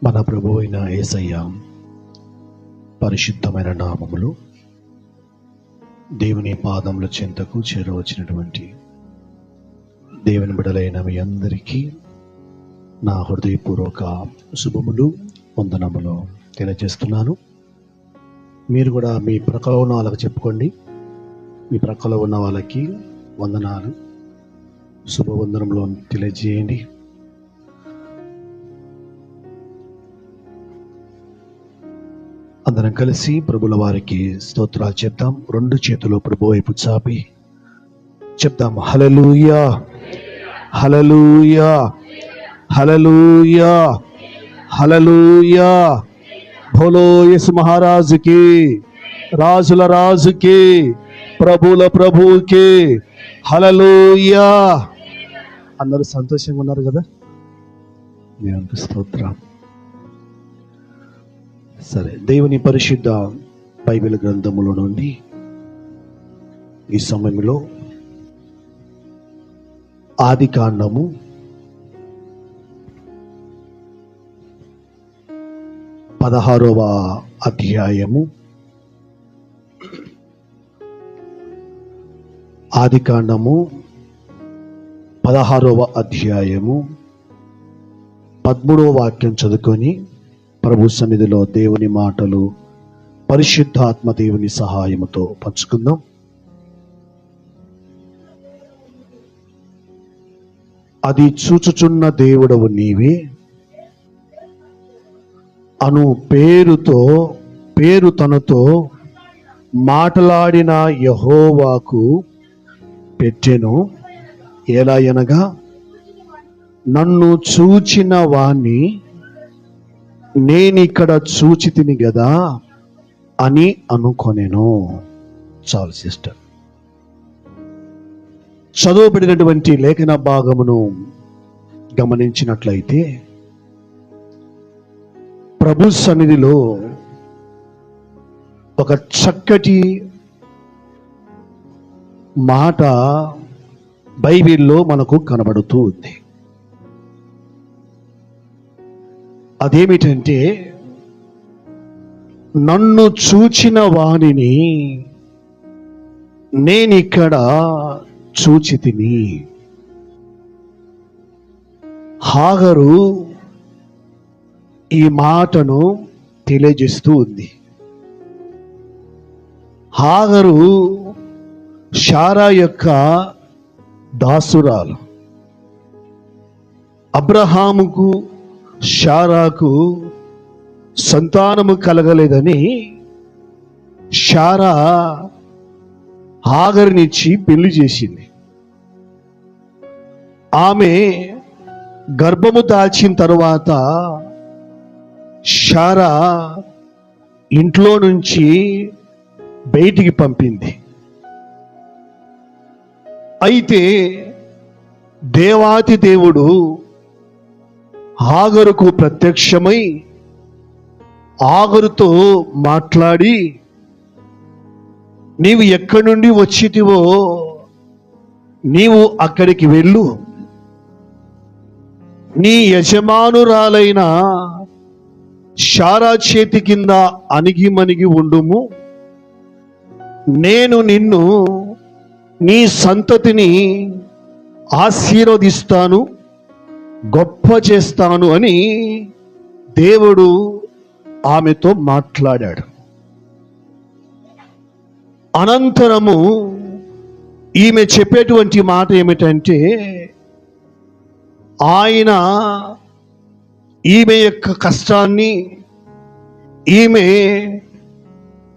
మన ప్రభువు అయిన యేసయ్య పరిశుద్ధమైన నామములు దేవుని పాదముల చెంతకు చేరవచ్చినటువంటి దేవుని బిడ్డలైన మీ అందరికీ నా హృదయపూర్వక శుభములు వందనములు తెలియజేస్తున్నాను. మీరు కూడా మీ ప్రక్కలో ఉన్న వాళ్ళకి చెప్పుకోండి. మీ ప్రక్కలో ఉన్న వాళ్ళకి వందనాలు, శుభవందనములు తెలియజేయండి. అందరం కలిసి ప్రభుల వారికి స్తోత్రాలు చెప్తాం. రెండు చేతులు ప్రభు వైపు చాపి చెప్తాం, హల్లెలూయా హల్లెలూయా హల్లెలూయా హల్లెలూయా. భోలో యేసు మహారాజుకి, రాజుల రాజుకి, ప్రభుల ప్రభువుకి హల్లెలూయా. అందరూ సంతోషంగా ఉన్నారు కదా? దేవునికి స్తోత్రం. సరే, దేవుని పరిశుద్ధ బైబిల్ గ్రంథముల నుండి ఈ సమయంలో ఆదికాండము 16వ అధ్యాయము, ఆదికాండము 16వ అధ్యాయము 13వ వాక్యం చదువుకొని ప్రభు సన్నిధిలో దేవుని మాటలు పరిశుద్ధాత్మ దేవుని సహాయముతో పంచుకుందాం. అది చూచుచున్న దేవుడవు నీవే అను పేరు తనతో మాట్లాడిన యెహోవాకు పెట్టెను. ఎలా అనగా, నన్ను చూచిన వాణ్ణి నేనిక్కడ చూచితిని గదా అని అనుకొనెను. చాలు సిస్టర్. చదువుబడినటువంటి లేఖన భాగమును గమనించినట్లయితే ప్రభు సన్నిధిలో ఒక చక్కటి మాట బైబిల్లో మనకు కనబడుతూ ఉంది. అదేమిటంటే, నన్ను చూచిన వానిని నేనిక్కడ చూచితిని. హాగరు ఈ మాటను తెలియజేస్తూ ఉంది. హాగరు శారా యొక్క దాసురాలు. అబ్రహాముకు శారాకు సంతానము కలగలేదని శారా హాగరునిచ్చి పెళ్లి చేసింది. ఆమె గర్భము దాల్చిన తరువాత శారా ఇంట్లో నుంచి బయటికి పంపింది. అయితే దేవాతి దేవుడు హాగరుకు ప్రత్యక్షమై హాగరుతో మాట్లాడి, నీవు ఎక్కడి నుండి వచ్చితివో నీవు అక్కడికి వెళ్ళు, నీ యజమానురాలైన శారా చేతి కింద అణిగిమణిగి ఉండుము, నేను నిన్ను నీ సంతతిని ఆశీర్వదిస్తాను, గొప్ప చేస్తాను అని దేవుడు ఆమెతో మాట్లాడాడు. అనంతరము ఈమె చెప్పేటువంటి మాట ఏమిటంటే, ఆయన ఈమె యొక్క కష్టాన్ని, ఈమె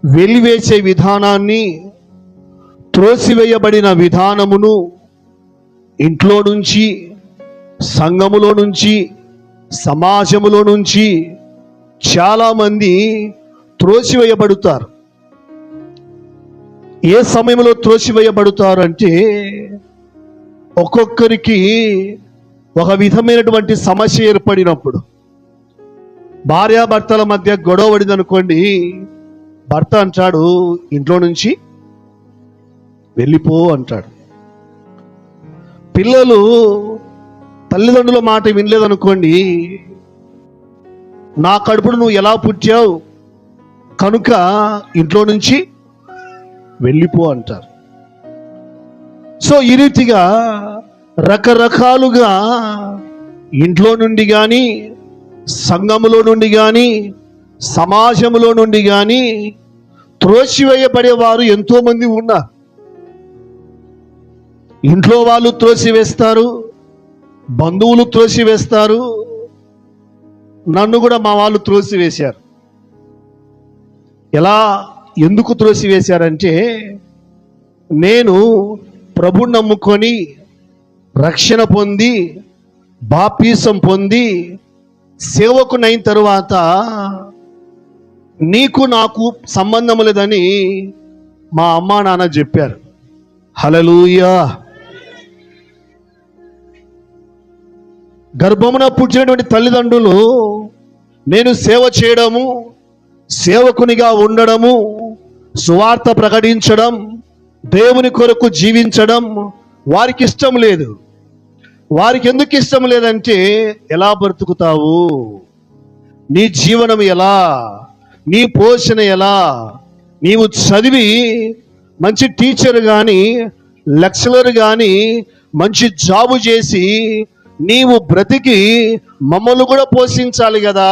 వెలివేసే విధానాన్ని, త్రోసివేయబడిన విధానమును ఇంట్లో నుంచి, సంఘములో నుంచి, సమాజములో నుంచి చాలామంది త్రోసివేయబడతారు. ఏ సమయంలో త్రోసివేయబడతారు అంటే, ఒక్కొక్కరికి ఒక విధమైనటువంటి సమస్య ఏర్పడినప్పుడు. భార్యాభర్తల మధ్య గొడవ పడిందనుకోండి, భర్త అంటాడు, ఇంట్లో నుంచి వెళ్ళిపో అంటాడు. పిల్లలు తల్లిదండ్రుల మాట వినలేదనుకోండి, నా కడుపును నువ్వు ఎలా పుట్టావు కనుక ఇంట్లో నుంచి వెళ్ళిపో అంటారు. సో ఈ రీతిగా రకరకాలుగా ఇంట్లో నుండి కానీ, సంఘములో నుండి కానీ, సమాజంలో నుండి కానీ త్రోసివేయబడేవారు ఎంతోమంది ఉన్నారు. ఇంట్లో వాళ్ళు త్రోసివేస్తారు, బంధువులు త్రోసివేస్తారు, నన్ను కూడా మా వాళ్ళు త్రోసివేశారు. ఎందుకు త్రోసివేశారంటే, నేను ప్రభువుని నమ్ముకొని రక్షణ పొంది బాప్తిసం పొంది సేవకునైన తరువాత నీకు నాకు సంబంధం లేదని మా అమ్మా నాన్న చెప్పారు. హల్లెలూయా. గర్భమున పుట్టినటువంటి తల్లిదండ్రులు నేను సేవ చేయడము, సేవకునిగా ఉండడము, సువార్త ప్రకటించడం, దేవుని కొరకు జీవించడం వారికి ఇష్టం లేదు. వారికి ఎందుకు ఇష్టం లేదంటే, ఎలా బ్రతుకుతావు, నీ జీవనం ఎలా, నీ పోషణ ఎలా, నీవు చదివి మంచి టీచర్ కానీ, లెక్చరర్ కానీ మంచి జాబు చేసి నీవు బ్రతికి మమ్మల్ని కూడా పోషించాలి కదా.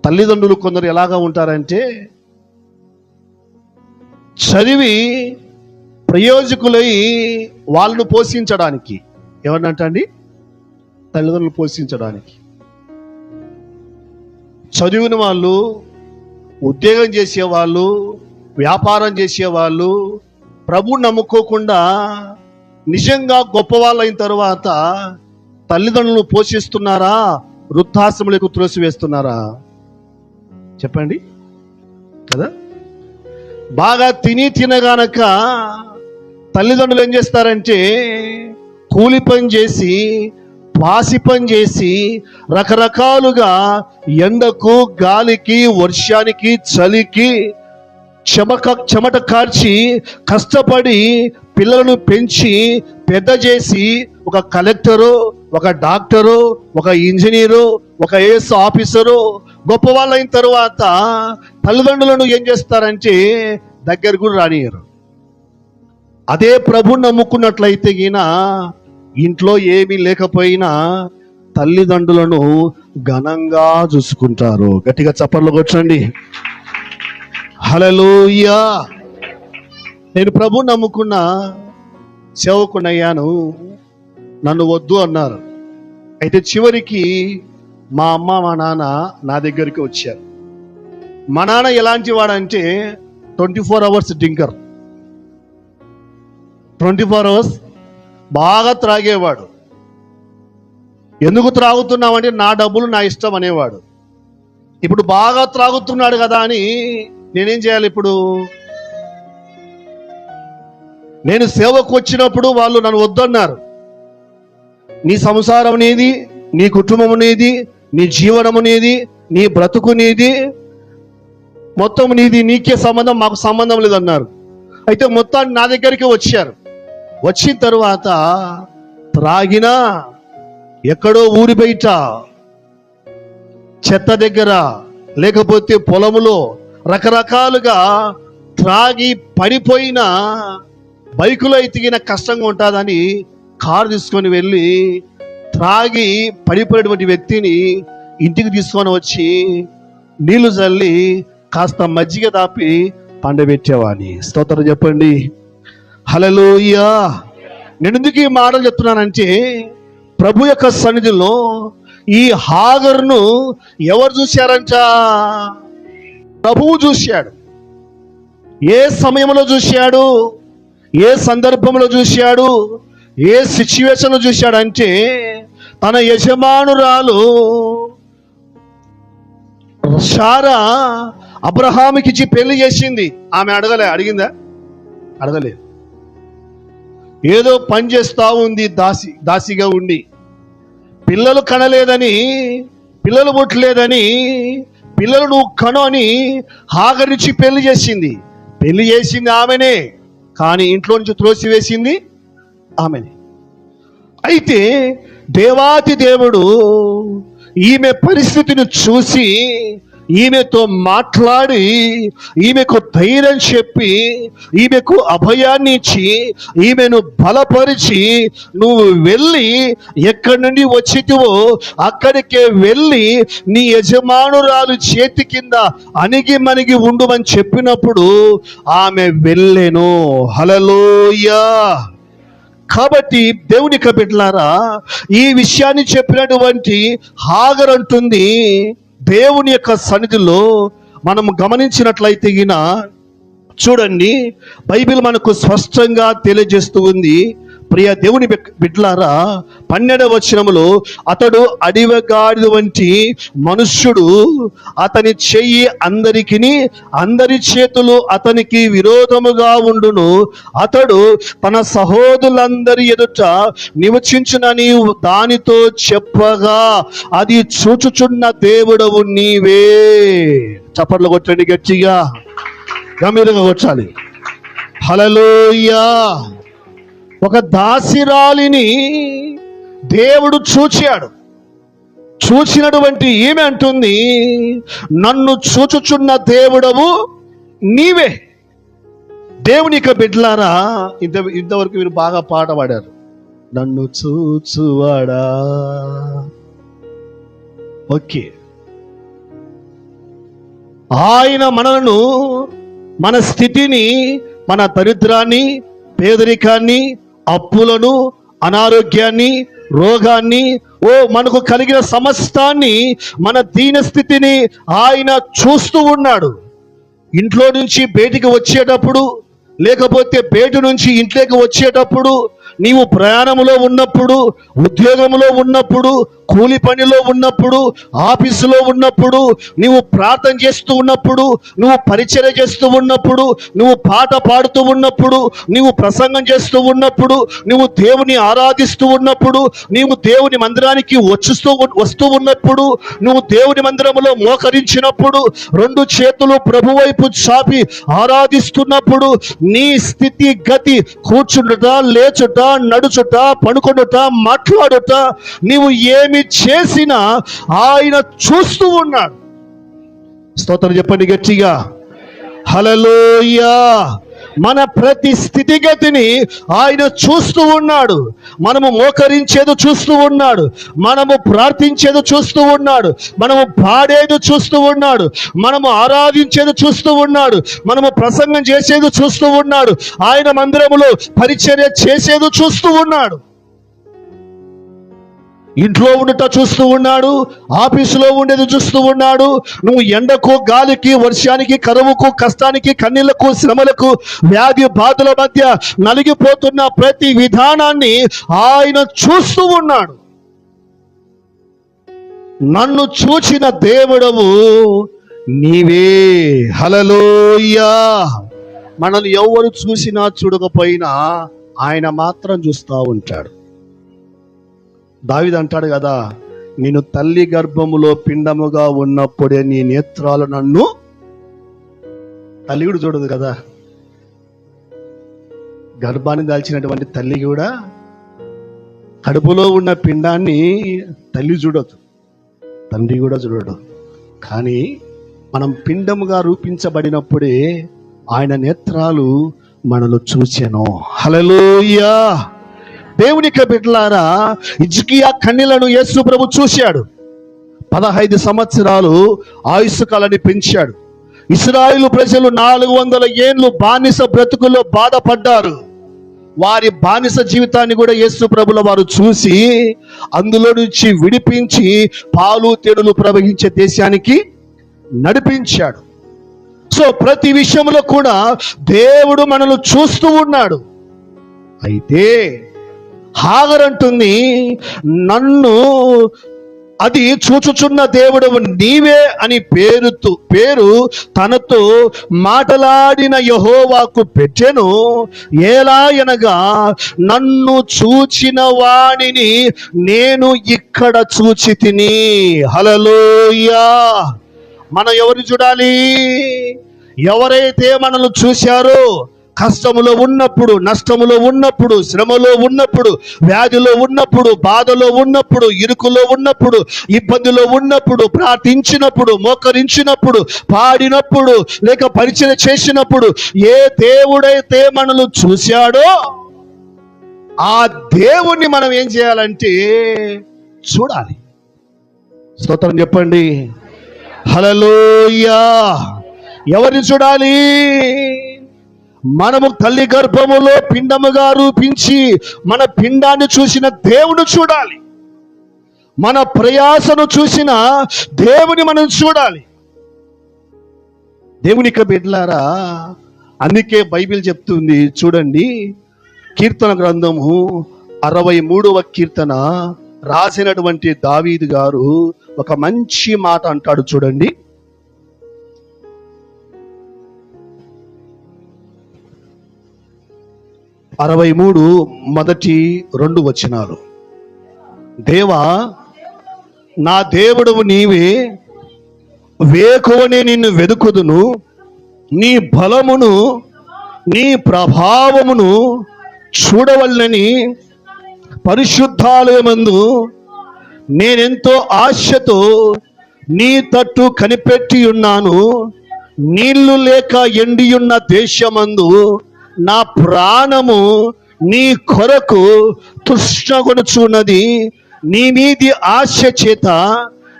తల్లిదండ్రులు కొందరు ఎలాగా ఉంటారంటే, చదివి ప్రయోజకులై వాళ్ళను పోషించడానికి, ఎవరినంటండి, తల్లిదండ్రులు పోషించడానికి. చదివిన వాళ్ళు, ఉద్యోగం చేసేవాళ్ళు, వ్యాపారం చేసేవాళ్ళు ప్రభువుని నమ్ముకోకుండా నిజంగా గొప్పవాళ్ళు అయిన తర్వాత తల్లిదండ్రులను పోషిస్తున్నారా, వృద్ధాశ్రములకు త్రోసివేస్తున్నారా? చెప్పండి కదా. బాగా తినగానక తల్లిదండ్రులు ఏం చేస్తారంటే, కూలి పని చేసి, పాసి పని చేసి, రకరకాలుగా ఎండకు, గాలికి, వర్షానికి, చలికి చెమట కార్చి కష్టపడి పిల్లలను పెంచి పెద్ద చేసి ఒక కలెక్టరు, ఒక డాక్టరు, ఒక ఇంజనీరు, ఒక ఐఏఎస్ ఆఫీసరు గొప్పవాళ్ళు అయిన తరువాత తల్లిదండ్రులను ఏం చేస్తారంటే దగ్గరకు రానియరు. అదే ప్రభువుని నమ్ముకున్నట్లయితే గిన ఇంట్లో ఏమీ లేకపోయినా తల్లిదండ్రులను ఘనంగా చూసుకుంటారు. గట్టిగా చప్పట్లు కొట్టండి. హల్లెలూయా. నేను ప్రభువుని నమ్ముకున్న సేవకునయ్యాను, నన్ను వద్దు అన్నారు. అయితే చివరికి మా అమ్మ మా నాన్న నా దగ్గరికి వచ్చారు. మా నాన్న ఎలాంటి వాడంటే 24 hours డ్రింకర్, 24 hours బాగా త్రాగేవాడు. ఎందుకు త్రాగుతున్నావంటే నా డబ్బులు నా ఇష్టం అనేవాడు. ఇప్పుడు బాగా త్రాగుతున్నాడు కదా అని నేనేం చేయాలి? ఇప్పుడు నేను సేవకు వచ్చినప్పుడు వాళ్ళు నన్ను వద్దన్నారు. నీ సంసారం నీది, నీ కుటుంబం నీది, నీ జీవనము నీది, నీ బ్రతుకు నీది, మొత్తం నీది, నీకే సంబంధం, మాకు సంబంధం లేదన్నారు. అయితే మొత్తాన్ని నా దగ్గరికి వచ్చారు. వచ్చిన తరువాత త్రాగినా ఎక్కడో ఊరి బయట చెత్త దగ్గర లేకపోతే పొలములో రకరకాలుగా త్రాగి పడిపోయిన బైకులో ఎతికిన కష్టంగా ఉంటుందని కారు తీసుకొని వెళ్ళి త్రాగి పడిపోయినటువంటి వ్యక్తిని ఇంటికి తీసుకొని వచ్చి నీళ్లు చల్లి కాస్త మజ్జిగ దాపి పండబెట్టేవాడిని. స్తోత్రం చెప్పండి. హల్లెలూయా. నేను ఎందుకు ఈ మాటలు చెప్తున్నానంటే, ప్రభు యొక్క సన్నిధిలో ఈ హాగరును ఎవరు చూశారంట? ప్రభువు చూశాడు. ఏ సమయంలో చూశాడు? ఏ సందర్భంలో చూశాడు? ఏ సిచ్యువేషన్లో చూశాడంటే, తన యజమానురాలు శారా అబ్రహాముకిచ్చి పెళ్లి చేసింది. ఆమె అడిగిందా? అడగలేదు. ఏదో పని చేస్తా ఉంది, దాసిగా ఉండి. పిల్లలు కనలేదని, పిల్లలు పుట్టలేదని, పిల్లలు నువ్వు కను అని హాగరిచ్చి పెళ్లి చేసింది. పెళ్లి చేసింది ఆమెనే, కానీ ఇంట్లో నుంచి త్రోసివేసింది ఆమెనే. అయితే దేవాతి దేవుడు ఈమె పరిస్థితిని చూసి ఈమెతో మాట్లాడి ఈమెకు ధైర్యం చెప్పి ఈమెకు అభయాన్ని ఇచ్చి ఈమెను బలపరిచి నువ్వు వెళ్ళి ఎక్కడి నుండి వచ్చితివో అక్కడికే వెళ్ళి నీ యజమానురాలు చేతి కింద అణిగి మణిగి ఉండుమని చెప్పినప్పుడు ఆమె వెళ్ళెను. హల్లెలూయా. కాబట్టి దేవునికి బిడ్డలారా, ఈ విషయాన్ని చెప్పినటువంటి హాగర్ అంటుంది, దేవుని యొక్క సన్నిధిలో మనం గమనించినట్లయితే చూడండి, బైబిల్ మనకు స్పష్టంగా తెలియజేస్తూ ఉంది. ప్రియ దేవుని బిడ్డలారా, 12వ వచనములో, అతడు అడివగాడి వంటి మనుష్యుడు, అతని చెయ్యి అందరి చేతులు అతనికి విరోధముగా ఉండును, అతడు తన సహోదరులందరి ఎదుట నివసించునని దానితో చెప్పగా అది చూచుచున్న దేవుడవు నీవే. చప్పట్లు కొట్టండి గట్టిగా, గంభీరంగా కొట్టాలి. హల్లెలూయా. ఒక దాసిరాలిని దేవుడు చూచాడు. చూచినటువంటి ఈమె అంటుంది, నన్ను చూచుచున్న దేవుడవు నీవే. దేవుని యొక్క బిడ్డలారా, ఇంతవరకు మీరు బాగా పాట పాడారు, నన్ను చూచువాడా. ఓకే, ఆయన మనలను, మన స్థితిని, మన దరిద్రాన్ని, పేదరికాన్ని, అప్పులను, అనారోగ్యాన్ని, రోగాన్ని, మనకు కలిగిన సమస్తాన్ని, మన దీన స్థితిని ఆయన చూస్తూ ఉన్నాడు. ఇంట్లో నుంచి బయటికి వచ్చేటప్పుడు, లేకపోతే బయట నుంచి ఇంట్లోకి వచ్చేటప్పుడు, నీవు ప్రయాణంలో ఉన్నప్పుడు, ఉద్యోగంలో ఉన్నప్పుడు, కూలి పనిలో ఉన్నప్పుడు, ఆఫీసులో ఉన్నప్పుడు, నువ్వు ప్రార్థన చేస్తూ ఉన్నప్పుడు, నువ్వు పరిచర్య చేస్తూ ఉన్నప్పుడు, నువ్వు పాట పాడుతూ ఉన్నప్పుడు, నువ్వు ప్రసంగం చేస్తూ ఉన్నప్పుడు, నువ్వు దేవుని ఆరాధిస్తూ ఉన్నప్పుడు, నీవు దేవుని మందిరానికి వస్తూ ఉన్నప్పుడు, నువ్వు దేవుని మందిరంలో మోకరించినప్పుడు, 2 చేతులు ప్రభు వైపు చాపి ఆరాధిస్తున్నప్పుడు, నీ స్థితి గతి, కూర్చుండుట, లేచుట, నడుచుట, పడుకొనుట, మాట్లాడుట, నీవు ఏమి చేసినా ఆయన చూస్తూ ఉన్నాడు. స్తోత్రం చెప్పండి గట్టిగా, హల్లెలూయా. మన ప్రతి స్థితిగతిని ఆయన చూస్తూ ఉన్నాడు. మనము మోకరించేది చూస్తూ ఉన్నాడు, మనము ప్రార్థించేది చూస్తూ ఉన్నాడు, మనము పాడేది చూస్తూ ఉన్నాడు, మనము ఆరాధించేది చూస్తూ ఉన్నాడు, మనము ప్రసంగం చేసేది చూస్తూ ఉన్నాడు, ఆయన మందిరములో పరిచర్య చేసేది చూస్తూ ఉన్నాడు. ఇంట్లో ఉండట చూస్తూ ఉన్నాడు, ఆఫీసులో ఉండేది చూస్తూ ఉన్నాడు. నువ్వు ఎండకు, గాలికి, వర్షానికి, కరువుకు, కష్టానికి, కన్నీళ్లకు, శ్రమలకు, వ్యాధి బాధల మధ్య నలిగిపోతున్న ప్రతి విధానాన్ని ఆయన చూస్తూ ఉన్నాడు. నన్ను చూచిన దేవుడవు నీవే. హల్లెలూయా. మనల్ని ఎవరు చూసినా చూడకపోయినా ఆయన మాత్రం చూస్తూ ఉంటాడు. దావీదు అంటాడు కదా, నేను తల్లి గర్భములో పిండముగా ఉన్నప్పుడే నీ నేత్రాలు నన్ను, తల్లి కూడా చూడదు కదా, గర్భాన్ని దాల్చినటువంటి తల్లి కూడా, కడుపులో ఉన్న పిండాన్ని తల్లి చూడదు, తండ్రి కూడా చూడడు. కానీ మనం పిండముగా రూపించబడినప్పుడే ఆయన నేత్రాలు మనలో చూచెను. హల్లెలూయా. దేవునికి బిడ్డలారా, హిజ్కియా కన్నీళ్లను యేసు ప్రభు చూశాడు. 15 సంవత్సరాలు ఆయుస్సు కాలాన్ని పెంచాడు. ఇశ్రాయేలు ప్రజలు 400 ఏళ్ళు బానిస బ్రతుకుల్లో బాధపడ్డారు. వారి బానిస జీవితాన్ని కూడా యేసు ప్రభుల వారు చూసి అందులో నుంచి విడిపించి పాలు తేనెలు ప్రవహించే దేశానికి నడిపించాడు. సో ప్రతి విషయంలో కూడా దేవుడు మనల్ని చూస్తూ ఉన్నాడు. అయితే హాగర్ అంటుంది, నన్ను అది చూచుచున్న దేవుడు నీవే అని పేరు తనతో మాటలాడిన యెహోవాకు పెట్టెను. ఎలా అనగా, నన్ను చూచిన వాణిని నేను ఇక్కడ చూచితిని. హల్లెలూయా. మనం ఎవరిని చూడాలి? ఎవరైతే మనల్ని చూశారో కష్టములో ఉన్నప్పుడు, నష్టములో ఉన్నప్పుడు, శ్రమలో ఉన్నప్పుడు, వ్యాధిలో ఉన్నప్పుడు, బాధలో ఉన్నప్పుడు, ఇరుకులో ఉన్నప్పుడు, ఇబ్బందిలో ఉన్నప్పుడు, ప్రార్థించినప్పుడు, మోకరించినప్పుడు, పాడినప్పుడు, లేక పరిచయం చేసినప్పుడు ఏ దేవుడైతే మనల్ని చూశాడో ఆ దేవుణ్ణి మనం ఏం చేయాలంటే చూడాలి. స్తోత్రం చెప్పండి. హల్లెలూయా. ఎవరిని చూడాలి? మనము తల్లి గర్భములో పిండముగా రూపించి మన పిండాన్ని చూసిన దేవుని చూడాలి. మన ప్రయాసను చూసిన దేవుని మనం చూడాలి. దేవునికి బిడ్డలారా, అందుకే బైబిల్ చెప్తుంది చూడండి, కీర్తన గ్రంథము 63వ కీర్తన రాసినటువంటి దావీదు గారు ఒక మంచి మాట అంటాడు చూడండి. 63 మొదటి 2 వచనాలు. దేవా, నా దేవుడవు నీవే, వేకువనే నిన్ను వెదుకుదును, నీ బలమును నీ ప్రభావమును చూడవలనని పరిశుద్ధాలయమందు నేనెంతో ఆశతో నీ తట్టు కనిపెట్టి ఉన్నాను. నీళ్లు లేక ఎండియున్న దేశమందు నా ప్రాణము నీ కొరకు తృష్ణగొనుచున్నది. నీ మీది ఆశ చేత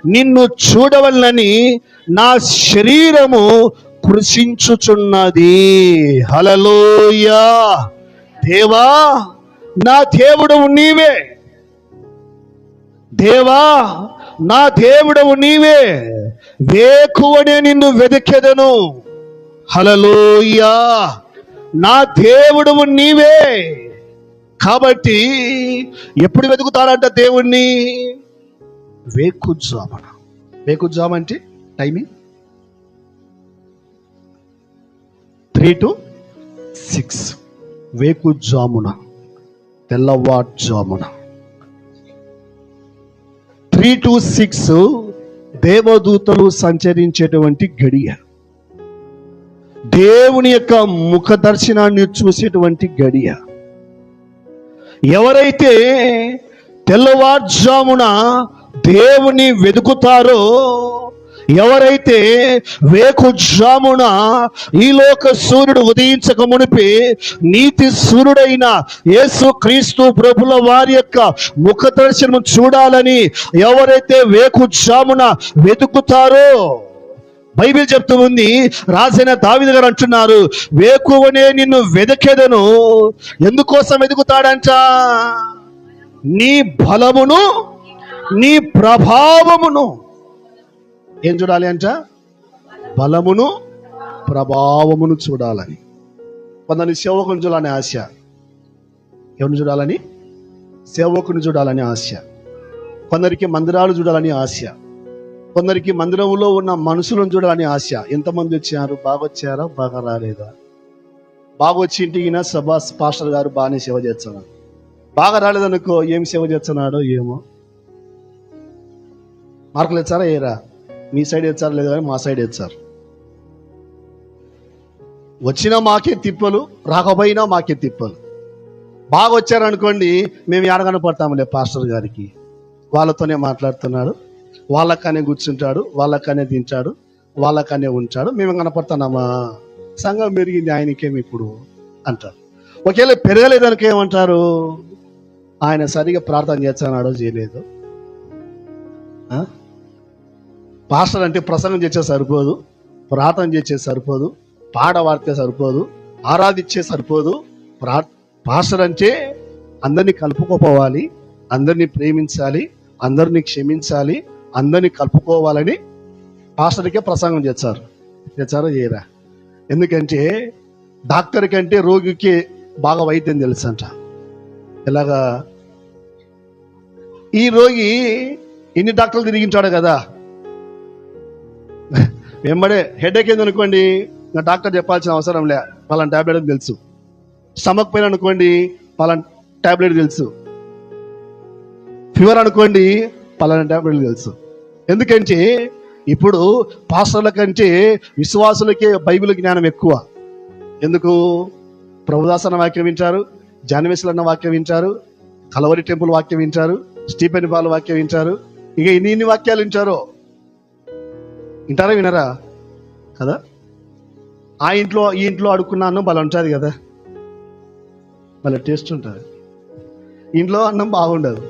నిన్ను చూడవలనని నా శరీరము కృషించుచున్నది. హల్లెలూయా. దేవా, నా దేవుడవు నీవే. దేవా, నా దేవుడవు నీవే, వేకువనే నిన్ను వెదికెదను. హల్లెలూయా. నా దేవుడవు నీవే. కాబట్టి ఎప్పుడు వెతుకుతాడంట దేవుణ్ణి? వేకుజామున. వేకుజాము అంటే టైమింగ్ 3 to 6. వేకుజామున, తెల్లవారుజామున 3 to 6 దేవదూతలు సంచరించేటువంటి గడియ, దేవుని యొక్క ముఖ దర్శనాన్ని చూసేటువంటి గడియ. ఎవరైతే తెల్లవారుజామున దేవుని వెతుకుతారో, ఎవరైతే వేకుజామున ఈ లోక సూర్యుడు ఉదయించక మునిపే నీతి సూర్యుడైన యేసు క్రీస్తు ప్రభుల వారి యొక్క ముఖ దర్శనం చూడాలని ఎవరైతే వేకుజామున వెతుకుతారో, బైబిల్ చెప్తూ ఉంది, రాసిన దావీదు గారు అంటున్నారు, వేకువనే నిన్ను వెదకెదను. ఎందుకోసం వెతుకుతాడంట? నీ బలమును నీ ప్రభావమును. ఏం చూడాలి అంట? బలమును ప్రభావమును చూడాలని. కొందరిని సేవకుని చూడాలని ఆశ. ఎవరిని చూడాలని? సేవకుని చూడాలని ఆశ. కొందరికి మందిరాలు చూడాలని ఆశ. కొందరికి మందిరంలో ఉన్న మనుషులను చూడాలని ఆశ. ఎంతమంది వచ్చారు? బాగా వచ్చారా? బాగా రాలేదా? బాగా వచ్చి ఇంటికి సభాస్ పాస్టర్ గారు బాగానే సేవ చేస్తున్నాడు. బాగా రాలేదనుకో, ఏం సేవ చేస్తున్నాడో ఏమో. మార్కులు ఇచ్చారా? ఏరా? మీ సైడ్ ఇచ్చారు లేదు కానీ మా సైడ్ ఇచ్చారు. వచ్చినా మాకే తిప్పలు, రాకపోయినా మాకే తిప్పలు. బాగా వచ్చారనుకోండి, మేము ఎడగనపడతాములే పాస్టర్ గారికి, వాళ్ళతోనే మాట్లాడుతున్నాడు, వాళ్ళకనే కూర్చుంటాడు, వాళ్ళకనే తింటాడు, వాళ్ళకనే ఉంటాడు, మేము కనపడుతున్నామా? సంఘం పెరిగింది ఆయనకేమి ఇప్పుడు అంటారు. ఒకవేళ పెరగలేదనుకో ఏమంటారు? ఆయన సరిగా ప్రార్థన చేస్తున్నాడో చేయలేదు. పాస్టర్ అంటే ప్రసంగం చేసే సరిపోదు, ప్రార్థన చేసే సరిపోదు, పాట పాడితే సరిపోదు, ఆరాధించే సరిపోదు. పాస్టర్ అంటే అందరినీ కలుపుకోపోవాలి, అందరినీ ప్రేమించాలి, అందరినీ క్షమించాలి, అందరినీ కలుపుకోవాలని పాస్టర్కే ప్రసంగం చేస్తారా? చేయరా? ఎందుకంటే డాక్టర్ కంటే రోగికి బాగా వైద్యం తెలుసంట. ఎలాగా? ఈ రోగి ఇన్ని డాక్టర్లు తిరిగించాడు కదా, వెంబడే హెడేక్ ఏంది అనుకోండి, నా డాక్టర్ చెప్పాల్సిన అవసరం లే, పలానా టాబ్లెట్ తెలుసు. స్టమక్ పెయిన్ అనుకోండి, పలానా టాబ్లెట్ తెలుసు. ఫీవర్ అనుకోండి, పలానా టాబ్లెట్ తెలుసు. ఎందుకంటే ఇప్పుడు పాస్టర్ల కంటే విశ్వాసులకే బైబిల్ జ్ఞానం ఎక్కువ. ఎందుకు? ప్రభుదాస్ అన్న వాక్యం వింటారు, జాన్వేశ్వర్ అన్న వాక్యం వింటారు, కలవరి టెంపుల్ వాక్యం వింటారు, స్టీఫెన్ పాల్ వాక్యం వింటారు. ఇక ఇన్ని వాక్యాలు వింటారో, వింటారా వినరా కదా? ఆ ఇంట్లో ఈ ఇంట్లో అడుక్కున్న అన్నం భలే ఉంటుంది కదా, భలే టేస్ట్ ఉంటుంది. ఇంట్లో అన్నం బాగుండదు.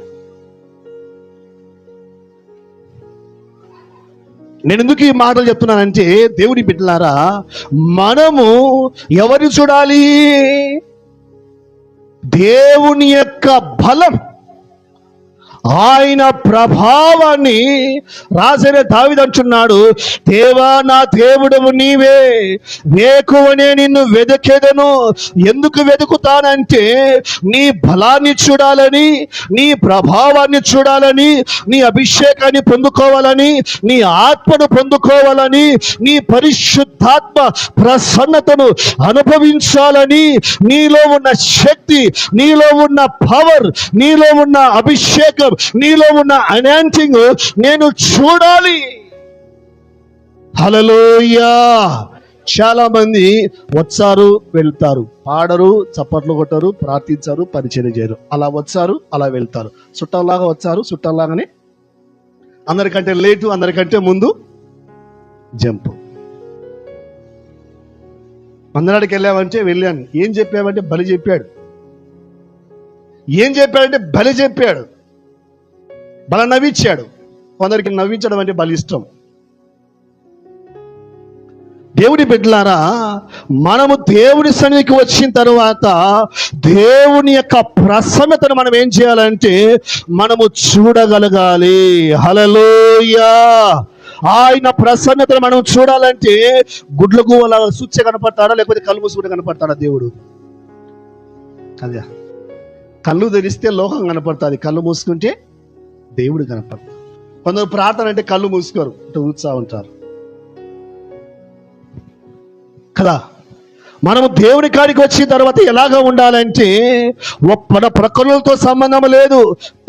నేను ఎందుకు ఈ మాటలు చెప్తున్నానంటే, దేవుని బిడ్డలారా, మనము ఎవరిని చూడాలి? దేవుని యొక్క బలం, ఆయన ప్రభావాన్ని. రాజైన దావీదు అంటున్నాడు, దేవా నా దేవుడవు నీవే, వేకువనే నిన్ను వెదకెదను. ఎందుకు వెతుకుతానంటే నీ బలాన్ని చూడాలని, నీ ప్రభావాన్ని చూడాలని, నీ అభిషేకాన్ని పొందుకోవాలని, నీ ఆత్మను పొందుకోవాలని, నీ పరిశుద్ధాత్మ ప్రసన్నతను అనుభవించాలని, నీలో ఉన్న శక్తి, నీలో ఉన్న పవర్, నీలో ఉన్న అభిషేకం, నీలో ఉన్న అనాయింటింగ్ నేను చూడాలి. హల్లెలూయా. చాలా మంది వచ్చారు వెళ్తారు, పాడరు, చప్పట్లు కొట్టరు, ప్రార్థించారు, పరిచయం చేయరు. అలా వచ్చారు, అలా వెళ్తారు. చుట్టాల్లాగా వచ్చారు, చుట్టాల్లాగానే అందరికంటే లేటు, అందరికంటే ముందు జంపు. మందనాడికి వెళ్ళామంటే వెళ్ళాను. ఏం చెప్పామంటే బలి చెప్పాడు. ఏం చెప్పాడంటే బలి చెప్పాడు. బల నవ్వించాడు. కొందరికి నవ్వించడం అంటే బలి ఇష్టం. దేవుని బిడ్డలారా, మనము దేవుని సన్నిధికి వచ్చిన తరువాత దేవుని యొక్క ప్రసన్నతను మనం ఏం చేయాలంటే మనము చూడగలగాలి. హల్లెలూయా. ఆయన ప్రసన్నతను మనం చూడాలంటే గుడ్లకు అలా సూచ కనపడతాడా, లేకపోతే కళ్ళు మూసుకుంటే కనపడతాడా దేవుడు? కదా, కళ్ళు తెరిస్తే లోకం కనపడుతుంది, కళ్ళు మూసుకుంటే దేవుడు కనపడతాడు. కొందరు ప్రార్థన అంటే కళ్ళు మూసుకోరు, ఊరుతా ఉంటారు కదా. మనము దేవుని కాడికి వచ్చిన తర్వాత ఎలాగా ఉండాలంటే, మన ప్రకృతులతో సంబంధం లేదు,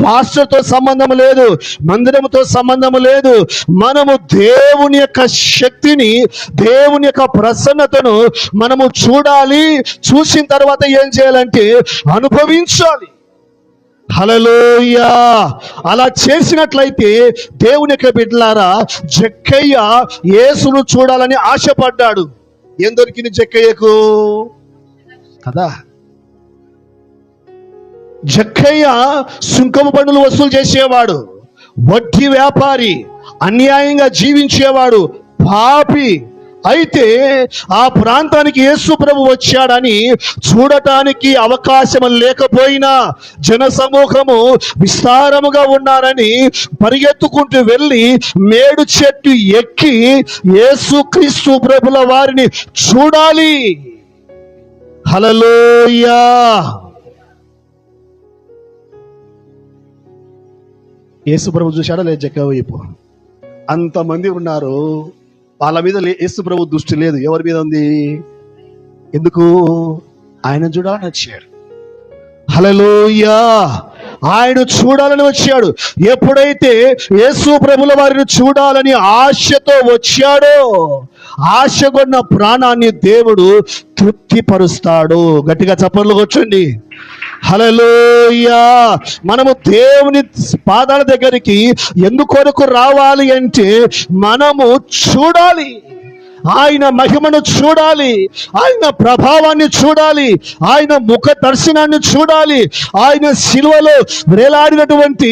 పాస్టర్తో సంబంధం లేదు, మందిరముతో సంబంధం లేదు. మనము దేవుని యొక్క శక్తిని, దేవుని యొక్క ప్రసన్నతను మనము చూడాలి. చూసిన తర్వాత ఏం చేయాలంటే అనుభవించాలి. హల్లెలూయా. అలా చేసినట్లయితే దేవుని యొక్క బిడ్డలారా, జక్కయ్య యేసును చూడాలని ఆశపడ్డాడు. ఏం దొరికింది జక్కయ్యకు కదా? జక్కయ్య సుంకము పన్నులు వసూలు చేసేవాడు, వడ్డీ వ్యాపారి, అన్యాయంగా జీవించేవాడు, పాపి. అయితే ఆ ప్రాంతానికి యేసు ప్రభు వచ్చాడని చూడటానికి అవకాశం లేకపోయినా, జన సమూహము విస్తారముగా ఉన్నారని పరిగెత్తుకుంటూ వెళ్ళి మేడు చెట్టు ఎక్కి యేసు క్రీస్తు ప్రభుల వారిని చూడాలి. హల్లెలూయా. యేసు ప్రభు చూశాడా లేదు జక్కయ్య వైపు? అంతమంది ఉన్నారు, వాళ్ళ మీద యేసు ప్రభు దృష్టి లేదు. ఎవరి మీద ఉంది? ఎందుకు? ఆయన చూడాలని వచ్చాడు. హల్లెలూయా. ఆయన చూడాలని వచ్చాడు. ఎప్పుడైతే యేసు ప్రభుల వారిని చూడాలని ఆశతో వచ్చాడో, ఆశగొన్న ప్రాణాన్ని దేవుడు తృప్తిపరుస్తాడు. గట్టిగా చప్పట్లు కొట్టండి. హల్లెలూయా. మనము దేవుని పాదాల దగ్గరికి ఎందుకొరకు రావాలి అంటే మనము చూడాలి, ఆయన మహిమను చూడాలి, ఆయన ప్రభావాన్ని చూడాలి, ఆయన ముఖ దర్శనాన్ని చూడాలి, ఆయన శిలువలో వేలాడినటువంటి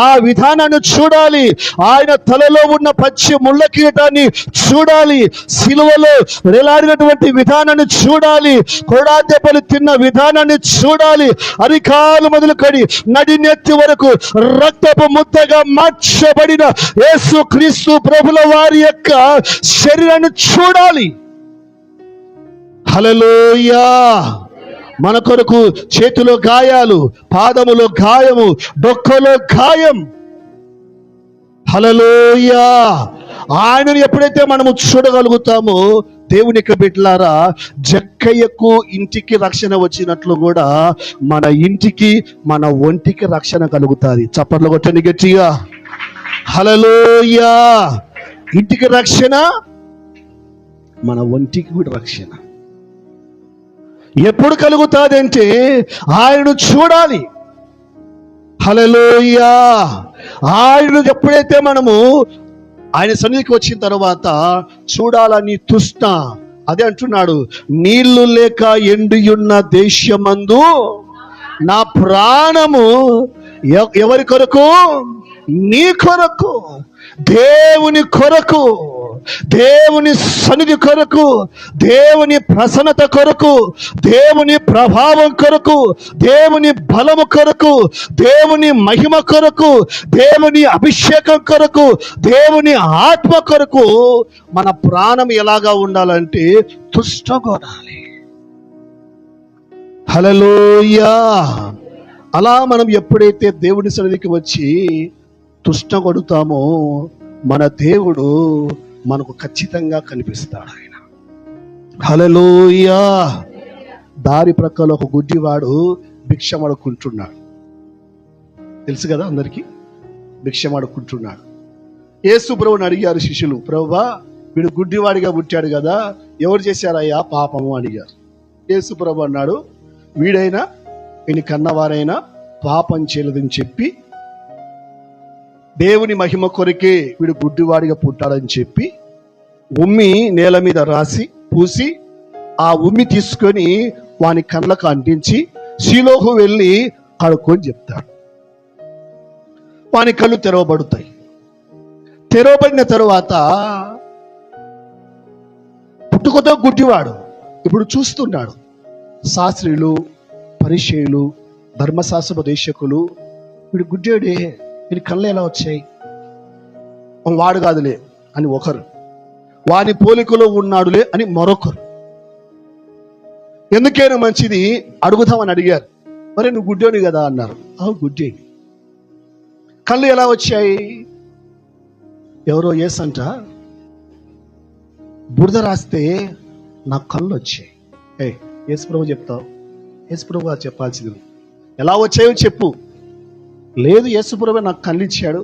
ఆ విధానాన్ని చూడాలి, ఆయన తలలో ఉన్న పచ్చి ముళ్ళ కిరీటాన్ని చూడాలి, శిలువలో వేలాడినటువంటి విధానాన్ని చూడాలి, కొరడా దెబ్బలు తిన్న విధానాన్ని చూడాలి, అరికాలు మొదలుకొని నడినెత్తి వరకు రక్తపు ముద్దగా మార్చబడిన యేసు క్రీస్తు ప్రభుల వారి యొక్క శరీరాన్ని చూడాలి. హల్లెలూయా. మన కొరకు చేతిలో గాయాలు, పాదములో గాయము, డొక్కలో గాయం. హల్లెలూయా. ఆయనను ఎప్పుడైతే మనము చూడగలుగుతామో, దేవుని యొక్క బిడ్డలారా, జక్కయ్యకు ఇంటికి రక్షణ వచ్చినట్లు కూడా మన ఇంటికి, మన ఒంటికి రక్షణ కలుగుతుంది. చప్పట్లు కొట్టండి గట్టిగా. హల్లెలూయా. ఇంటికి రక్షణ, మన ఒంటికి కూడా రక్షణ. ఎప్పుడు కలుగుతుంది అంటే ఆయనను చూడాలి. హల్లెలూయా. ఆయన ఎప్పుడైతే మనము ఆయన సన్నిధికి వచ్చిన తర్వాత చూడాలని తృష్ణ, అదే అంటున్నాడు, నీళ్లు లేక ఎండియున్న దేశమందు నా ప్రాణము ఎవరి కొరకు? నీ కొరకు, దేవుని కొరకు, దేవుని సన్నిధి కొరకు, దేవుని ప్రసన్నత కొరకు, దేవుని ప్రభావం కొరకు, దేవుని బలము కొరకు, దేవుని మహిమ కొరకు, దేవుని అభిషేకం కొరకు, దేవుని ఆత్మ కొరకు మన ప్రాణం ఎలాగా ఉండాలంటే తుష్టగొనాలి. హల్లెలూయా. అలా మనం ఎప్పుడైతే దేవుని సన్నిధికి వచ్చి తుష్టగొడుతామో మన దేవుడు మనకు ఖచ్చితంగా కనిపిస్తాడు. ఆయన హల్లెలూయా. దారి ప్రక్కలో ఒక గుడ్డివాడు భిక్షం అడుక్కుంటున్నాడు, తెలుసు కదా అందరికీ. భిక్షం అడుక్కుంటున్నాడు. యేసు ప్రభువుని అడిగారు శిష్యులు, ప్రభువా వీడు గుడ్డివాడిగా పుట్టాడు కదా, ఎవరు చేశారయ్యా పాపము అడిగారు. యేసు ప్రభు అన్నాడు, వీడైనా వీని కన్నవారైనా పాపం చేయలేదని చెప్పి దేవుని మహిమ కొరకే వీడు గుడ్డివాడిగా పుట్టాడని చెప్పి ఉమ్మి నేల మీద రాసి పూసి ఆ ఉమ్మి తీసుకొని వాని కళ్ళకు అంటించి శిలోహు వెళ్ళి కడుక్కొని చెప్తాడు. వాని కళ్ళు తెరవబడతాయి. తెరవబడిన తరువాత పుట్టుకతో గుడ్డివాడు ఇప్పుడు చూస్తున్నాడు. శాస్త్రులు, పరిచయులు, ధర్మశాస్త్రోపదేశకులు, వీడు గుడ్డేడే, వీడి కళ్ళు ఎలా వచ్చాయి, వాడు కాదులే అని ఒకరు, వాని పోలికలో ఉన్నాడులే అని మరొకరు. ఎందుకైనా మంచిది అడుగుతామని అడిగారు. మరి నువ్వు గుడ్డోని కదా అన్నారు. గుడ్డేని. కళ్ళు ఎలా వచ్చాయి? ఎవరో ఏసంట బురద రాస్తే నాకు కళ్ళు వచ్చాయి. యేసు ప్రభు చెప్తావు, యేసు ప్రభు చెప్పాల్సింది. ఎలా వచ్చాయో చెప్పు. లేదు, యేసు ప్రభు నాకు కళ్ళు ఇచ్చాడు.